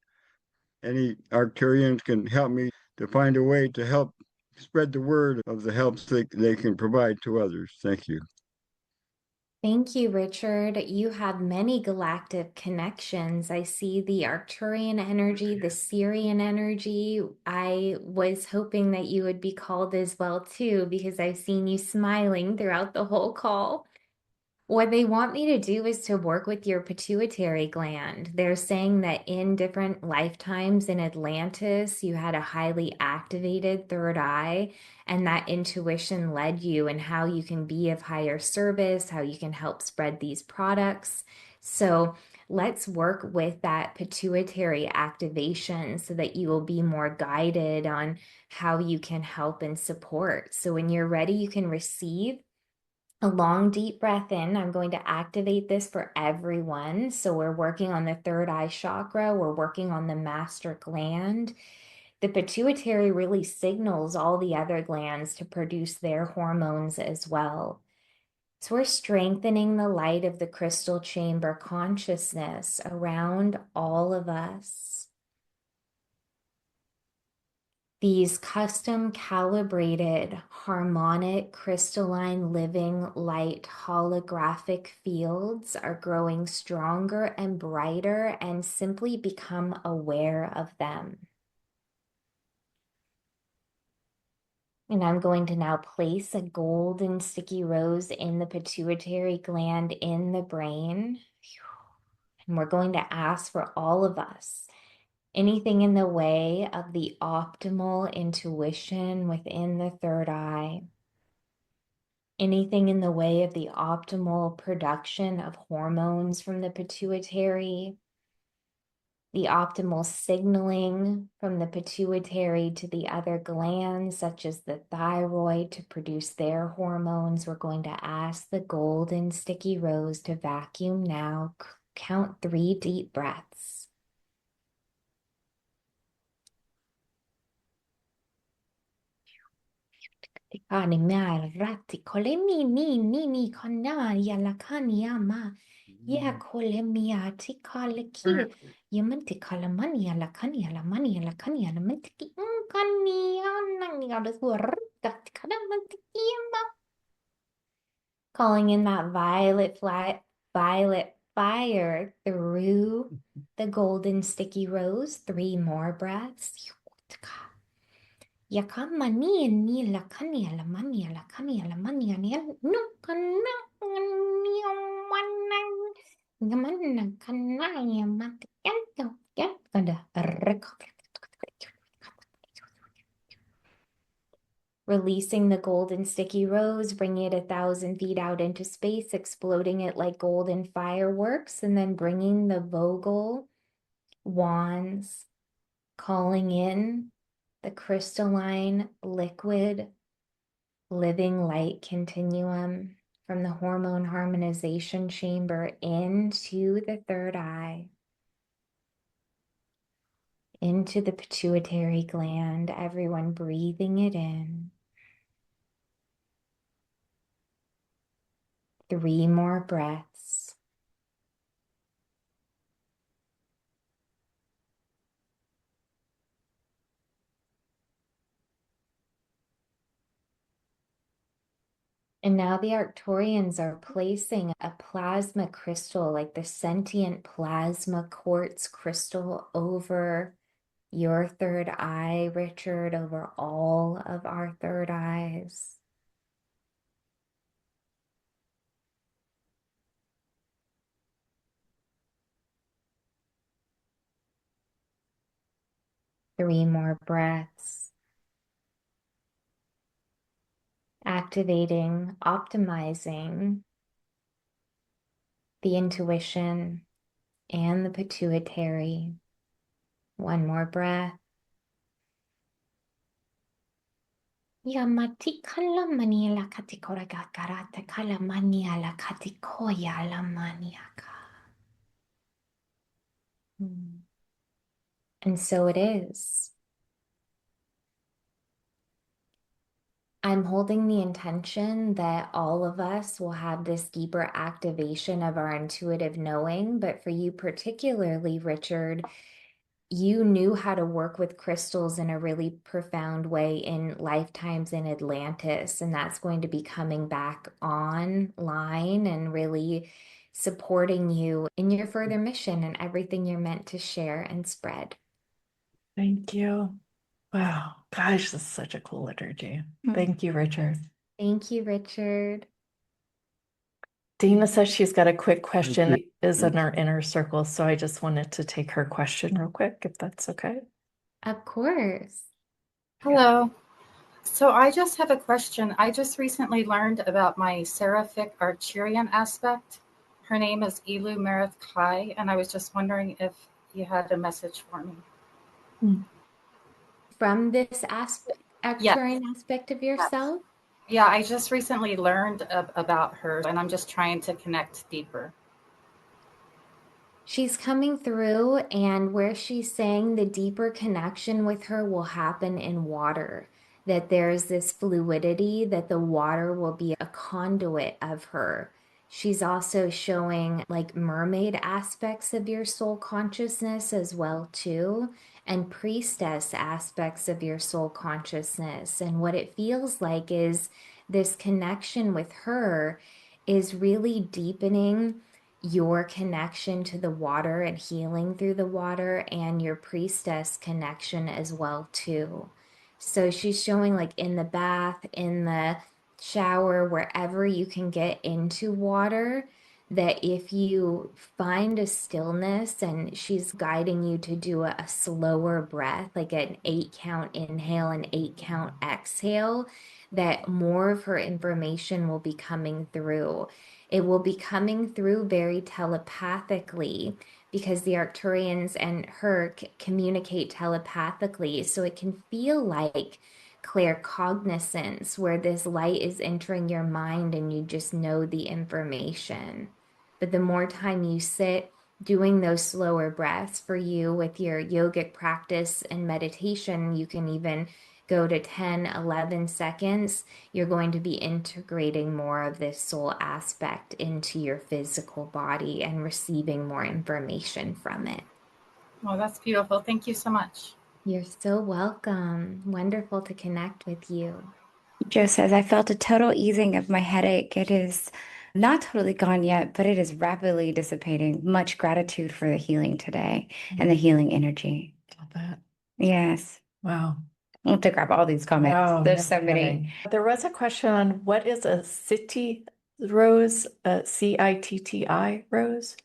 any Arcturians can help me to find a way to help spread the word of the help they can provide to others. Thank you. Thank you, Richard. You have many galactic connections. I see the Arcturian energy, the Syrian energy. I was hoping that you would be called as well too, because I've seen you smiling throughout the whole call. What they want me to do is to work with your pituitary gland. They're saying that in different lifetimes in Atlantis, you had a highly activated third eye, and that intuition led you and how you can be of higher service, how you can help spread these products. So let's work with that pituitary activation so that you will be more guided on how you can help and support. So when you're ready, you can receive a long, deep breath in. I'm going to activate this for everyone. So we're working on the third eye chakra. We're working on the master gland. The pituitary really signals all the other glands to produce their hormones as well. So we're strengthening the light of the crystal chamber consciousness around all of us. These custom calibrated, harmonic, crystalline, living light holographic fields are growing stronger and brighter, and simply become aware of them. And I'm going to now place a golden sticky rose in the pituitary gland in the brain. And we're going to ask for all of us anything in the way of the optimal intuition within the third eye, anything in the way of the optimal production of hormones from the pituitary, the optimal signaling from the pituitary to the other glands, such as the thyroid, to produce their hormones. We're going to ask the golden sticky rose to vacuum now. Count 3 deep breaths. Kani mea rati kole ni kana ya la kani ya ma ya kole mia ti kale ki ya manti kala mani ya la kani ya la mani ya la kani ya la manti ki kani ya nang ya la suar kat kada manti ki ma. Calling in that violet fire through the golden sticky rose. 3 more breaths. Yakamani ni la kania la mania la kania la mania ni no kana ni manan gamana kana ya mat yanto ya kada releasing the golden sticky rose, bringing it 1,000 feet out into space, exploding it like golden fireworks, and then bringing the Vogel wands, calling in the crystalline liquid living light continuum from the hormone harmonization chamber into the third eye, into the pituitary gland, everyone breathing it in. 3 more breaths. And now the Arcturians are placing a plasma crystal, like the sentient plasma quartz crystal, over your third eye, Richard, over all of our third eyes. Three more breaths. Activating, optimizing the intuition and the pituitary. 1 more breath. Yamati kalamani la katikora gakarata kalamani la katikoya la maniaka. And so it is. I'm holding the intention that all of us will have this deeper activation of our intuitive knowing, but for you particularly, Richard, you knew how to work with crystals in a really profound way in lifetimes in Atlantis, and that's going to be coming back online and really supporting you in your further mission and everything you're meant to share and spread. Thank you. Wow. Gosh, this is such a cool liturgy. Thank you, Richard. Thank you, Richard. Dana says she's got a quick question, is in our inner circle, so I just wanted to take her question real quick, if that's okay. Of course. Hello. So I just have a question. I just recently learned about my seraphic Arcturian aspect. Her name is Elu Merith Kai, and I was just wondering if you had a message for me. From this Yeah. Arcturian aspect of yourself? Yeah, I just recently learned about her, and I'm just trying to connect deeper. She's coming through, and where she's saying the deeper connection with her will happen in water, that there's this fluidity, that the water will be a conduit of her. She's also showing like mermaid aspects of your soul consciousness as well too, and priestess aspects of your soul consciousness. And what it feels like is this connection with her is really deepening your connection to the water and healing through the water, and your priestess connection as well too. So she's showing like in the bath, in the shower, wherever you can get into water, that if you find a stillness, and she's guiding you to do a slower breath, like an 8 count inhale and 8 count exhale, that more of her information will be coming through. It will be coming through very telepathically, because the Arcturians and her communicate telepathically. So it can feel like claircognizance, where this light is entering your mind and you just know the information. But the more time you sit doing those slower breaths, for you with your yogic practice and meditation, you can even go to 10, 11 seconds. You're going to be integrating more of this soul aspect into your physical body and receiving more information from it. Oh, that's beautiful. Thank you so much. You're so welcome. Wonderful to connect with you. Joe says, I felt a total easing of my headache. It is not totally gone yet, but it is rapidly dissipating. Much gratitude for the healing today and the healing energy. Love that. Yes. Wow. I'll have to grab all these comments. Wow, There's no so many. kidding. There was a question on what is a city rose, a CITTI rose?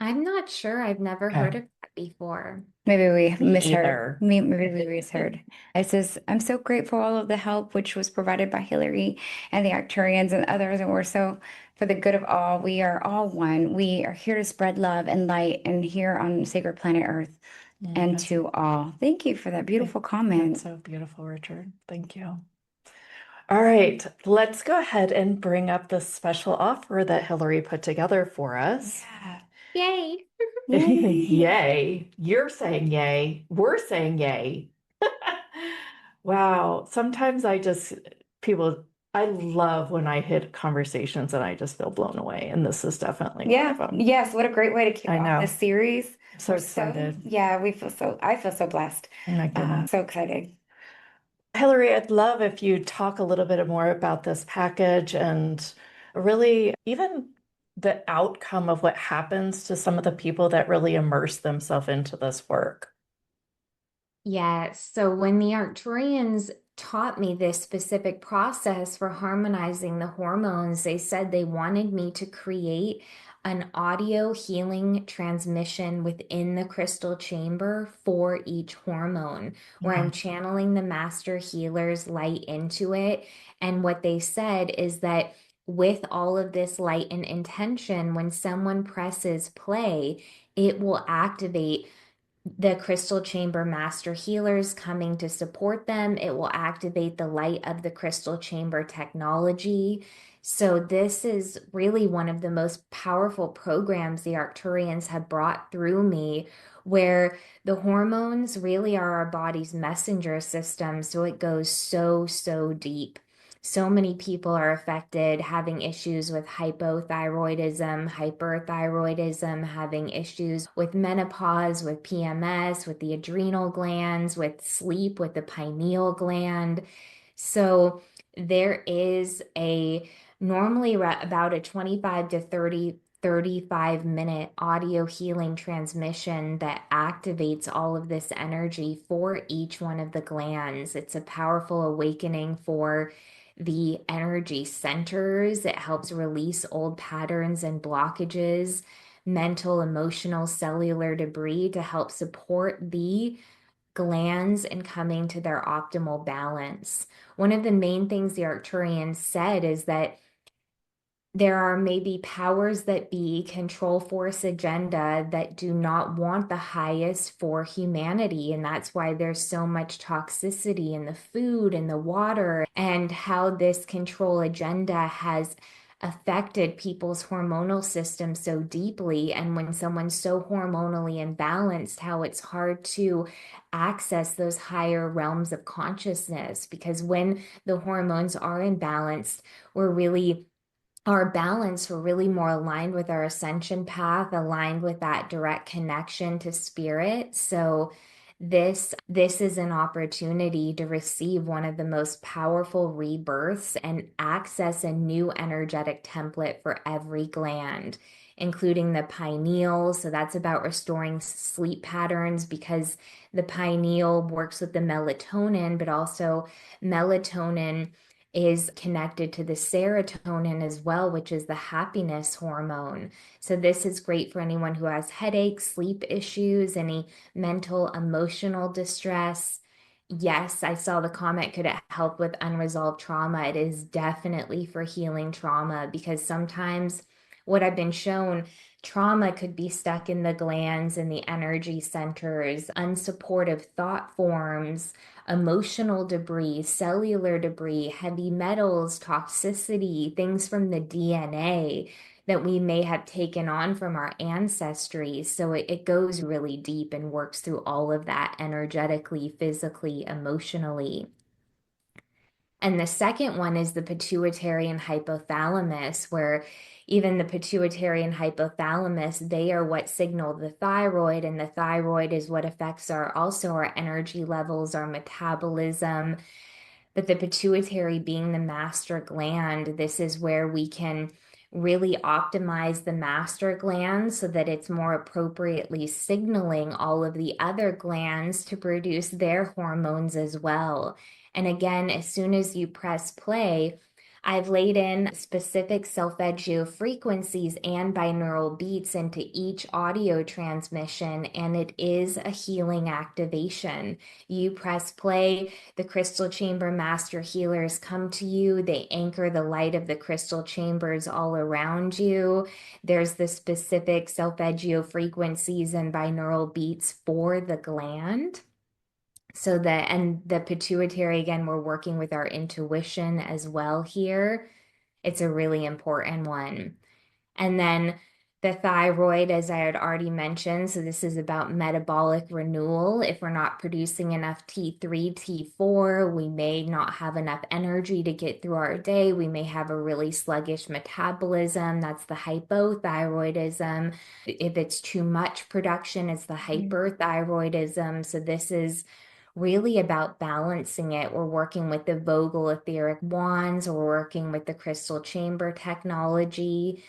I'm not sure. I've never Okay. heard of that before. Maybe we Me misheard. either. Maybe we misheard. It says, I'm so grateful for all of the help which was provided by Hillary and the Arcturians and others, and we're so for the good of all. We are all one. We are here to spread love and light and here on sacred planet Earth and Yes. to all. Thank you for that beautiful comment. That's so beautiful, Richard. Thank you. All right, let's go ahead and bring up the special offer that Hillary put together for us. Yeah. Yay! Yay. You're saying yay. We're saying yay. Wow. Sometimes I love when I hit conversations and I just feel blown away. And this is definitely one of them. Yes. What a great way to kick I off know. this series. I'm so We're excited. I feel so blessed. Oh my goodness. So excited. Hillary, I'd love if you talk a little bit more about this package and really even the outcome of what happens to some of the people that really immerse themselves into this work. Yes. So when the Arcturians taught me this specific process for harmonizing the hormones, they said they wanted me to create an audio healing transmission within the crystal chamber for each hormone, where I'm channeling the master healer's light into it. And what they said is that with all of this light and intention, when someone presses play, it will activate the crystal chamber master healers coming to support them. It will activate the light of the crystal chamber technology. So this is really one of the most powerful programs the Arcturians have brought through me, where the hormones really are our body's messenger system. So it goes so, so deep. So many people are affected, having issues with hypothyroidism, hyperthyroidism, having issues with menopause, with PMS, with the adrenal glands, with sleep, with the pineal gland. So there is normally about a 25 to 35-minute audio healing transmission that activates all of this energy for each one of the glands. It's a powerful awakening for the energy centers. It helps release old patterns and blockages, mental, emotional, cellular debris to help support the glands in coming to their optimal balance. One of the main things the Arcturians said is that there are maybe powers that be, control force agenda that do not want the highest for humanity. And that's why there's so much toxicity in the food and the water, and how this control agenda has affected people's hormonal system so deeply. And when someone's so hormonally imbalanced, how it's hard to access those higher realms of consciousness, because when the hormones are imbalanced, we're really our balance, we're really more aligned with our ascension path, aligned with that direct connection to spirit. So this is an opportunity to receive one of the most powerful rebirths and access a new energetic template for every gland, including the pineal. So that's about restoring sleep patterns, because the pineal works with the melatonin, but also melatonin is connected to the serotonin as well, which is the happiness hormone. So this is great for anyone who has headaches, sleep issues, any mental, emotional distress. Yes, I saw the comment, could it help with unresolved trauma? It is definitely for healing trauma, because sometimes what I've been shown, trauma could be stuck in the glands and the energy centers, unsupportive thought forms, emotional debris, cellular debris, heavy metals, toxicity, things from the DNA that we may have taken on from our ancestry. So it goes really deep and works through all of that energetically, physically, emotionally. And the second one is the pituitary and hypothalamus, where even the pituitary and hypothalamus, they are what signal the thyroid, and the thyroid is what affects our energy levels, our metabolism. But the pituitary being the master gland, this is where we can really optimize the master gland so that it's more appropriately signaling all of the other glands to produce their hormones as well. And again, as soon as you press play, I've laid in specific solfeggio frequencies and binaural beats into each audio transmission, and it is a healing activation. You press play, the crystal chamber master healers come to you. They anchor the light of the crystal chambers all around you. There's the specific solfeggio frequencies and binaural beats for the gland. So and the pituitary, again, we're working with our intuition as well here. It's a really important one. And then the thyroid, as I had already mentioned, so this is about metabolic renewal. If we're not producing enough T3, T4, we may not have enough energy to get through our day. We may have a really sluggish metabolism. That's the hypothyroidism. If it's too much production, it's the hyperthyroidism. So this is really about balancing it. We're working with the Vogel etheric wands, we're working with the crystal chamber technology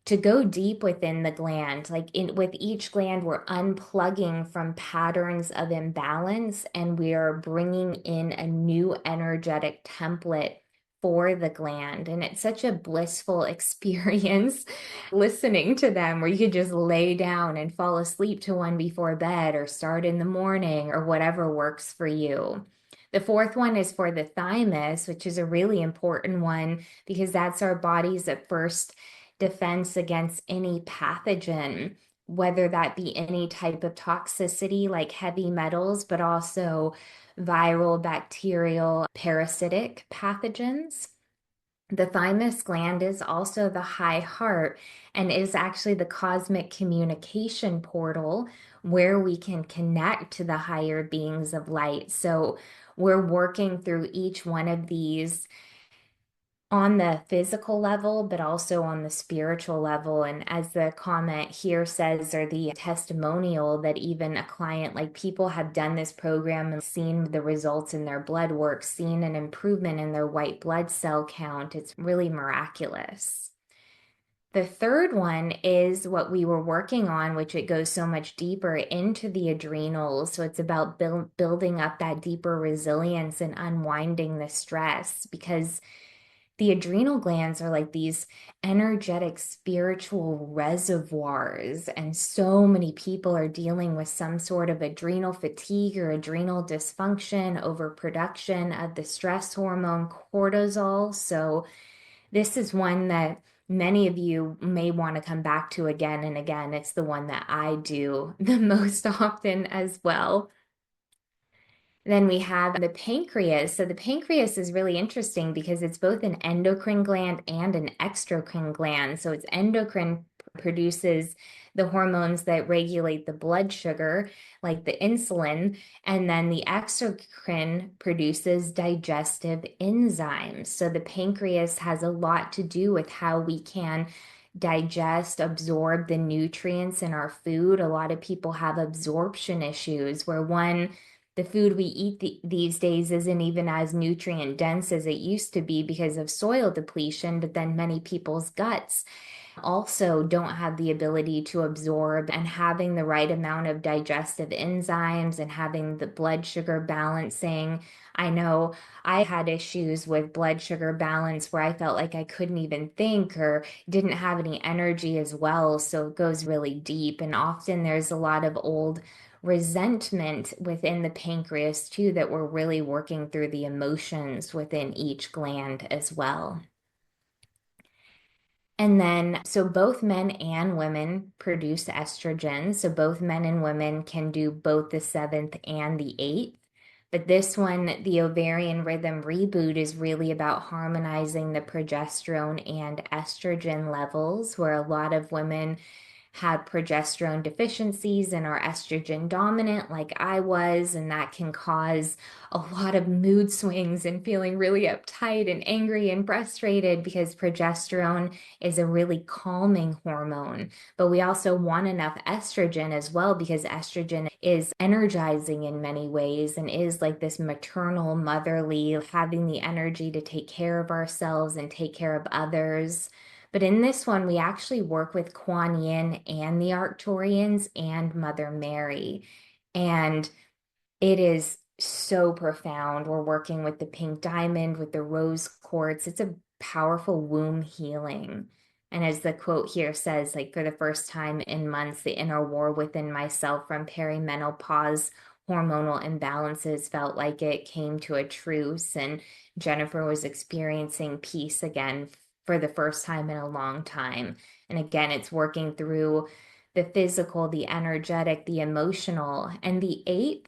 to go deep within the gland. With each gland, we're unplugging from patterns of imbalance, and we are bringing in a new energetic template for the gland. And it's such a blissful experience listening to them, where you could just lay down and fall asleep to one before bed, or start in the morning, or whatever works for you. The fourth one is for the thymus, which is a really important one, because that's our body's at first defense against any pathogen, whether that be any type of toxicity like heavy metals, but also viral, bacterial, parasitic pathogens. The thymus gland is also the high heart and is actually the cosmic communication portal where we can connect to the higher beings of light. So we're working through each one of these on the physical level, but also on the spiritual level. And as the comment here says, or the testimonial, that even a client, like, people have done this program and seen the results in their blood work, seen an improvement in their white blood cell count. It's really miraculous. The third one is what we were working on, which it goes so much deeper into the adrenals. So it's about building up that deeper resilience and unwinding the stress, because the adrenal glands are like these energetic spiritual reservoirs. And so many people are dealing with some sort of adrenal fatigue or adrenal dysfunction, overproduction of the stress hormone cortisol. So this is one that many of you may want to come back to again and again. It's the one that I do the most often as well. Then we have the pancreas. So the pancreas is really interesting because it's both an endocrine gland and an exocrine gland. So it's endocrine, produces the hormones that regulate the blood sugar, like the insulin, and then the exocrine produces digestive enzymes. So the pancreas has a lot to do with how we can digest, absorb the nutrients in our food. A lot of people have absorption issues where the food we eat these days isn't even as nutrient dense as it used to be because of soil depletion, but then many people's guts also don't have the ability to absorb, and having the right amount of digestive enzymes and having the blood sugar balancing. I know I had issues with blood sugar balance where I felt like I couldn't even think or didn't have any energy as well. So it goes really deep. And often there's a lot of old resentment within the pancreas too, that we're really working through the emotions within each gland as well. And then, so both men and women produce estrogen. So both men and women can do both the seventh and the eighth. But this one, the ovarian rhythm reboot, is really about harmonizing the progesterone and estrogen levels, where a lot of women have progesterone deficiencies and are estrogen dominant, like I was, and that can cause a lot of mood swings and feeling really uptight and angry and frustrated, because progesterone is a really calming hormone. But we also want enough estrogen as well, because estrogen is energizing in many ways and is like this maternal, motherly, having the energy to take care of ourselves and take care of others. But in this one, we actually work with Kuan Yin and the Arcturians and Mother Mary. And it is so profound. We're working with the pink diamond, with the rose quartz. It's a powerful womb healing. And as the quote here says, like, for the first time in months, the inner war within myself from perimenopause hormonal imbalances felt like it came to a truce. And Jennifer was experiencing peace again for the first time in a long time. And again, it's working through the physical, the energetic, the emotional. And the eighth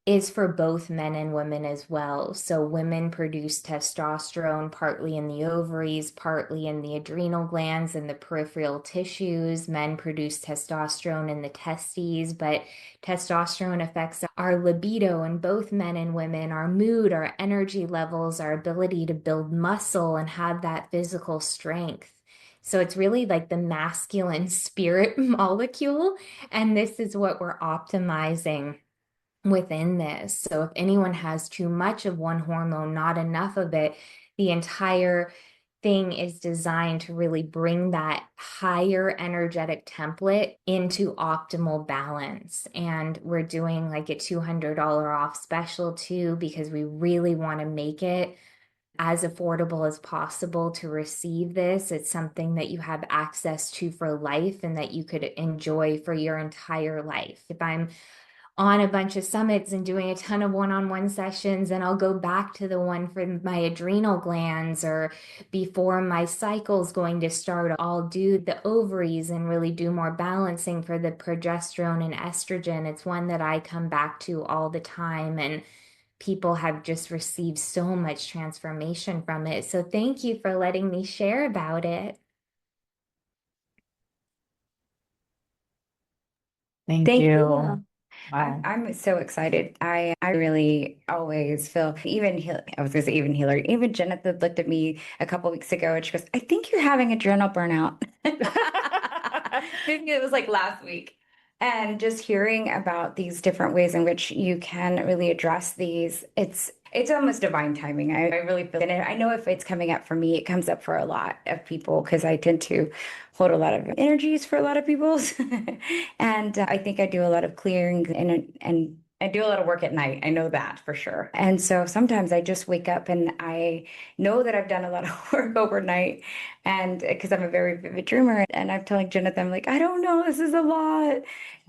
is for both men and women as well. So women produce testosterone partly in the ovaries, partly in the adrenal glands and the peripheral tissues. Men produce testosterone in the testes, but testosterone affects our libido in both men and women, our mood, our energy levels, our ability to build muscle and have that physical strength. So it's really like the masculine spirit molecule, and this is what we're optimizing within this. So if anyone has too much of one hormone, not enough of it, the entire thing is designed to really bring that higher energetic template into optimal balance. And we're doing like a $200 off special too, because we really want to make it as affordable as possible to receive this. It's something that you have access to for life and that you could enjoy for your entire life. If I'm on a bunch of summits and doing a ton of one-on-one sessions, and I'll go back to the one for my adrenal glands, or before my cycle's going to start, I'll do the ovaries and really do more balancing for the progesterone and estrogen. It's one that I come back to all the time, and people have just received so much transformation from it. So thank you for letting me share about it. Thank Thank you. you. Wow. I'm so excited. I really always feel I was gonna say even healer, even Janet that looked at me a couple weeks ago and she goes, I think you're having adrenal burnout. I think it was like last week. And just hearing about these different ways in which you can really address these, It's almost divine timing. I really feel, and I know if it's coming up for me, it comes up for a lot of people because I tend to hold a lot of energies for a lot of people. And I think I do a lot of clearing and I do a lot of work at night. I know that for sure. And so sometimes I just wake up and I know that I've done a lot of work overnight. And because I'm a very vivid dreamer, and I'm telling Jonathan, I'm like, I don't know, this is a lot.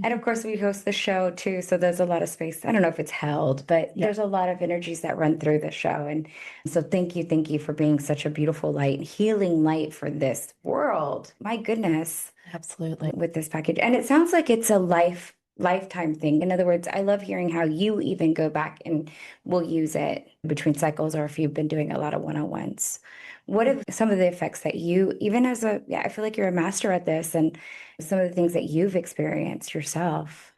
And of course, we host the show too. So there's a lot of space. I don't know if it's held, but there's a lot of energies that run through the show. And so thank you for being such a beautiful light, healing light for this world. My goodness. Absolutely. With this package. And it sounds like it's a lifetime thing. In other words, I love hearing how you even go back and will use it between cycles or if you've been doing a lot of one-on-ones. What are some of the effects that you, even as I feel like you're a master at this and some of the things that you've experienced yourself?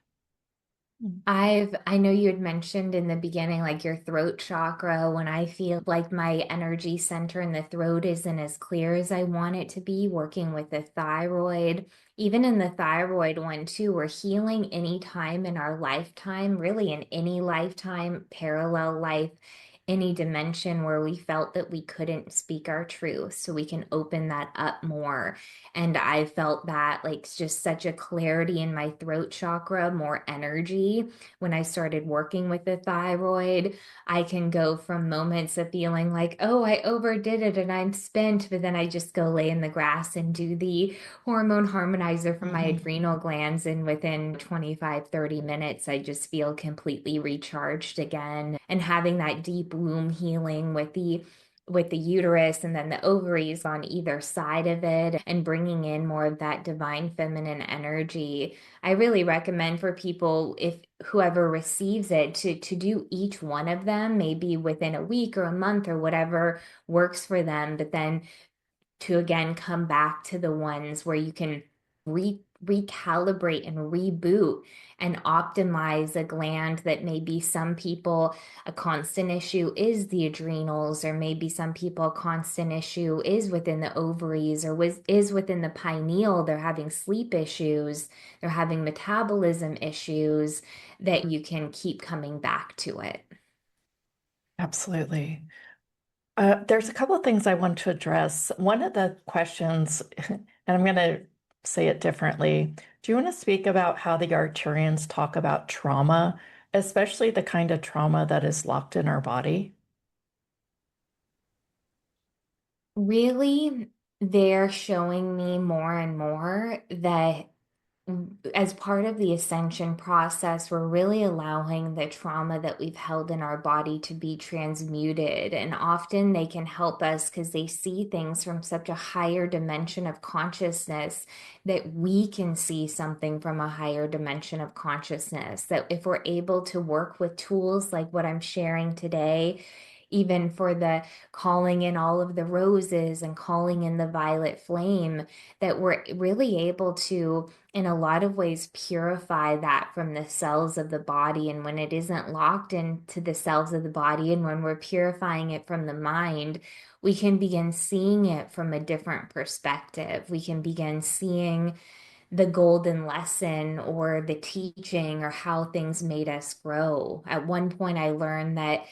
I know you had mentioned in the beginning, like your throat chakra, when I feel like my energy center in the throat isn't as clear as I want it to be, working with the thyroid, even in the thyroid one too, we're healing any time in our lifetime, really in any lifetime, parallel life, any dimension where we felt that we couldn't speak our truth. So we can open that up more. And I felt that like just such a clarity in my throat chakra, more energy when I started working with the thyroid. I can go from moments of feeling like, oh, I overdid it and I'm spent, but then I just go lay in the grass and do the hormone harmonizer for my adrenal glands. And within 25, 30 minutes, I just feel completely recharged again. And having that deep womb healing with the uterus and then the ovaries on either side of it and bringing in more of that divine feminine energy. I really recommend for people, if whoever receives it, to do each one of them, maybe within a week or a month or whatever works for them, but then to again come back to the ones where you can recalibrate and reboot and optimize a gland that maybe some people a constant issue is the adrenals, or maybe some people a constant issue is within the ovaries or is within the pineal. They're having sleep issues, they're having metabolism issues, that you can keep coming back to it. Absolutely. There's a couple of things I want to address. One of the questions, and I'm going to say it differently. Do you want to speak about how the Arcturians talk about trauma, especially the kind of trauma that is locked in our body? Really, they're showing me more and more that as part of the ascension process, we're really allowing the trauma that we've held in our body to be transmuted. And often they can help us because they see things from such a higher dimension of consciousness that we can see something from a higher dimension of consciousness. That if we're able to work with tools like what I'm sharing today, even for the calling in all of the roses and calling in the violet flame, that we're really able to, in a lot of ways, purify that from the cells of the body. And when it isn't locked into the cells of the body, and when we're purifying it from the mind, we can begin seeing it from a different perspective. We can begin seeing the golden lesson or the teaching or how things made us grow. At one point, I learned that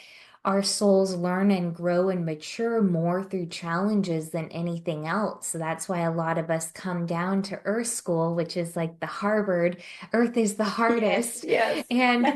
our souls learn and grow and mature more through challenges than anything else. So that's why a lot of us come down to Earth School, which is like the Harvard, Earth is the hardest. Yes. And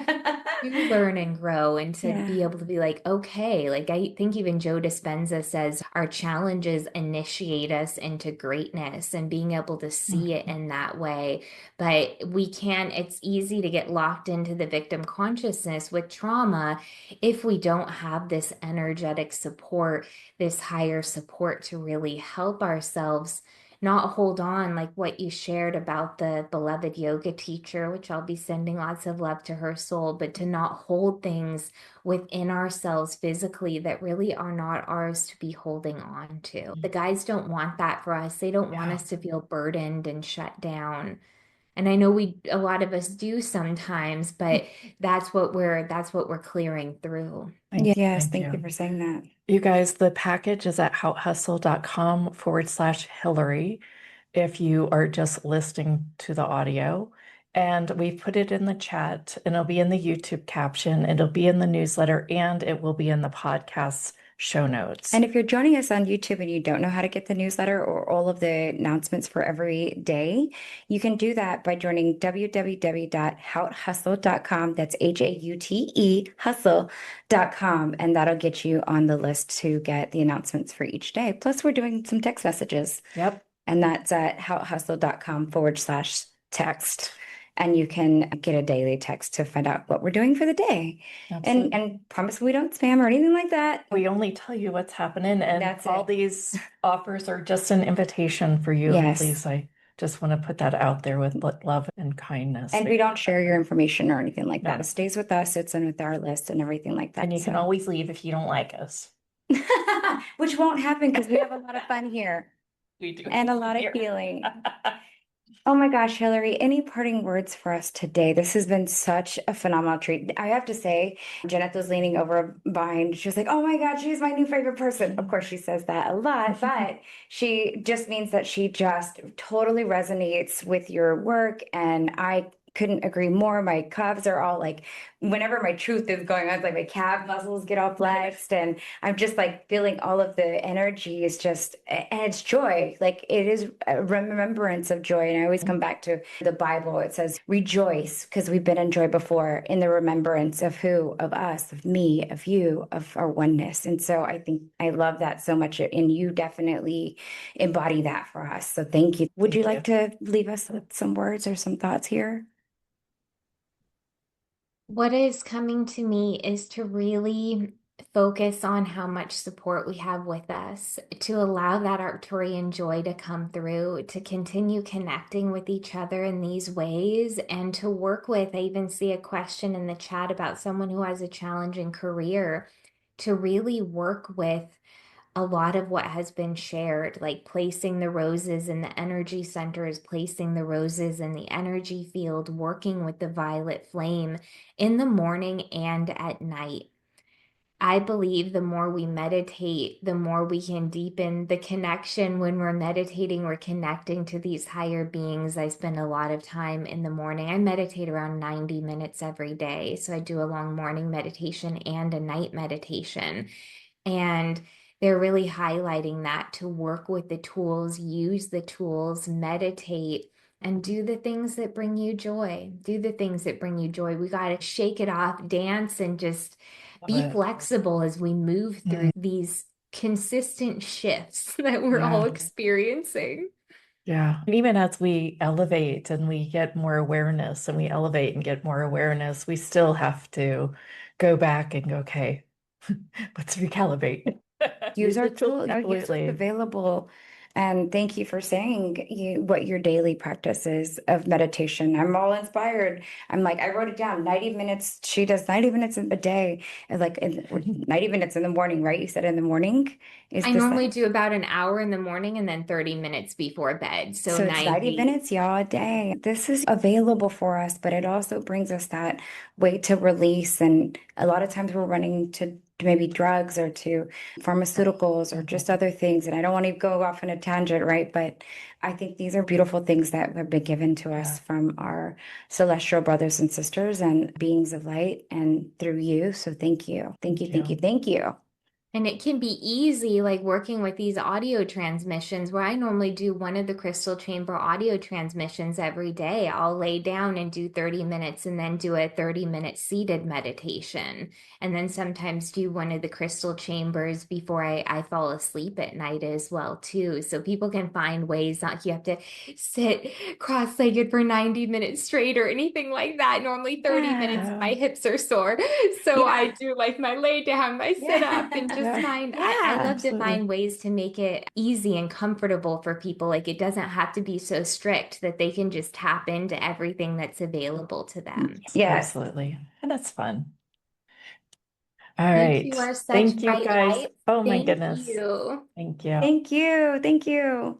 to learn and grow and to be able to be like, okay, like I think even Joe Dispenza says our challenges initiate us into greatness, and being able to see it in that way. But it's easy to get locked into the victim consciousness with trauma if we don't have this energetic support, this higher support to really help ourselves not hold on, like what you shared about the beloved yoga teacher, which I'll be sending lots of love to her soul, but to not hold things within ourselves physically that really are not ours to be holding on to. The guides don't want that for us. They don't want us to feel burdened and shut down. And I know a lot of us do sometimes, but that's what we're clearing through. Yes, thank you for saying that. You guys, the package is at houthustle.com/Hillary if you are just listening to the audio. And we put it in the chat, and it'll be in the YouTube caption, it'll be in the newsletter, and it will be in the podcast show notes. And if you're joining us on YouTube and you don't know how to get the newsletter or all of the announcements for every day, you can do that by joining www.houthustle.com. That's HAUTE hustle.com. And that'll get you on the list to get the announcements for each day. Plus, we're doing some text messages. Yep. And that's at houthustle.com/text. And you can get a daily text to find out what we're doing for the day. Absolutely. And promise we don't spam or anything like that. We only tell you what's happening, and That's all it. these offers are just an invitation for you. Yes. Please, I just want to put that out there with love and kindness. And we don't share your information or anything like No. that. It stays with us. It's in with our list and everything like that. And you can always leave if you don't like us. Which won't happen because we have a lot of fun here We do. and a lot of healing. Oh my gosh, Hillary, any parting words for us today? This has been such a phenomenal treat. I have to say, Jeanette was leaning over behind. She was like, oh my God, she's my new favorite person. Of course, she says that a lot, but she just means that she just totally resonates with your work. And I couldn't agree more. My calves are all like, whenever my truth is going on, it's like my calf muscles get all flexed, and I'm just like feeling all of the energy is just, and it's joy. Like it is a remembrance of joy. And I always come back to the Bible. It says, rejoice, because we've been in joy before, in the remembrance of who? Of us, of me, of you, of our oneness. And so I think I love that so much. And you definitely embody that for us. So thank you. Would you like to leave us with some words or some thoughts here? What is coming to me is to really focus on how much support we have with us, to allow that Arcturian joy to come through, to continue connecting with each other in these ways, and to work with. I even see a question in the chat about someone who has a challenging career, to really work with a lot of what has been shared, like placing the roses in the energy centers, placing the roses in the energy field, working with the violet flame in the morning and at night. I believe the more we meditate, the more we can deepen the connection. When we're meditating, we're connecting to these higher beings. I spend a lot of time in the morning. I meditate around 90 minutes every day. So I do a long morning meditation and a night meditation. And they're really highlighting that, to work with the tools, use the tools, meditate, and do the things that bring you joy. Do the things that bring you joy. We got to shake it off, dance, and just be flexible as we move through these consistent shifts that we're all experiencing. Yeah. And even as we elevate and we get more awareness, and we elevate and get more awareness, we still have to go back and go, okay, let's recalibrate. Use our tools. Absolutely. Available. And thank you for saying what your daily practice is of meditation. I'm all inspired. I'm like, I wrote it down, 90 minutes. She does 90 minutes a day, and 90 minutes in the morning, right? You said in the morning. I normally do about an hour in the morning and then 30 minutes before bed. So it's 90 minutes, y'all, a day. This is available for us, but it also brings us that way to release. And a lot of times we're running to maybe drugs or to pharmaceuticals or just other things. And I don't want to go off on a tangent, right? But I think these are beautiful things that have been given to us from our celestial brothers and sisters and beings of light, and through you. So thank you. Thank you. Thank you. Thank you. And it can be easy, like working with these audio transmissions, where I normally do one of the crystal chamber audio transmissions every day. I'll lay down and do 30 minutes and then do a 30-minute seated meditation. And then sometimes do one of the crystal chambers before I fall asleep at night as well, too. So people can find ways, not you have to sit cross-legged for 90 minutes straight or anything like that. Normally 30 minutes, my hips are sore. So I do like my lay down, my sit up, and just I love to find ways to make it easy and comfortable for people. Like it doesn't have to be so strict, that they can just tap into everything that's available to them. Yes, absolutely. And that's fun. All right. You are such Thank you bright guys. light. Oh my Thank goodness. you. Thank you. Thank you. Thank you.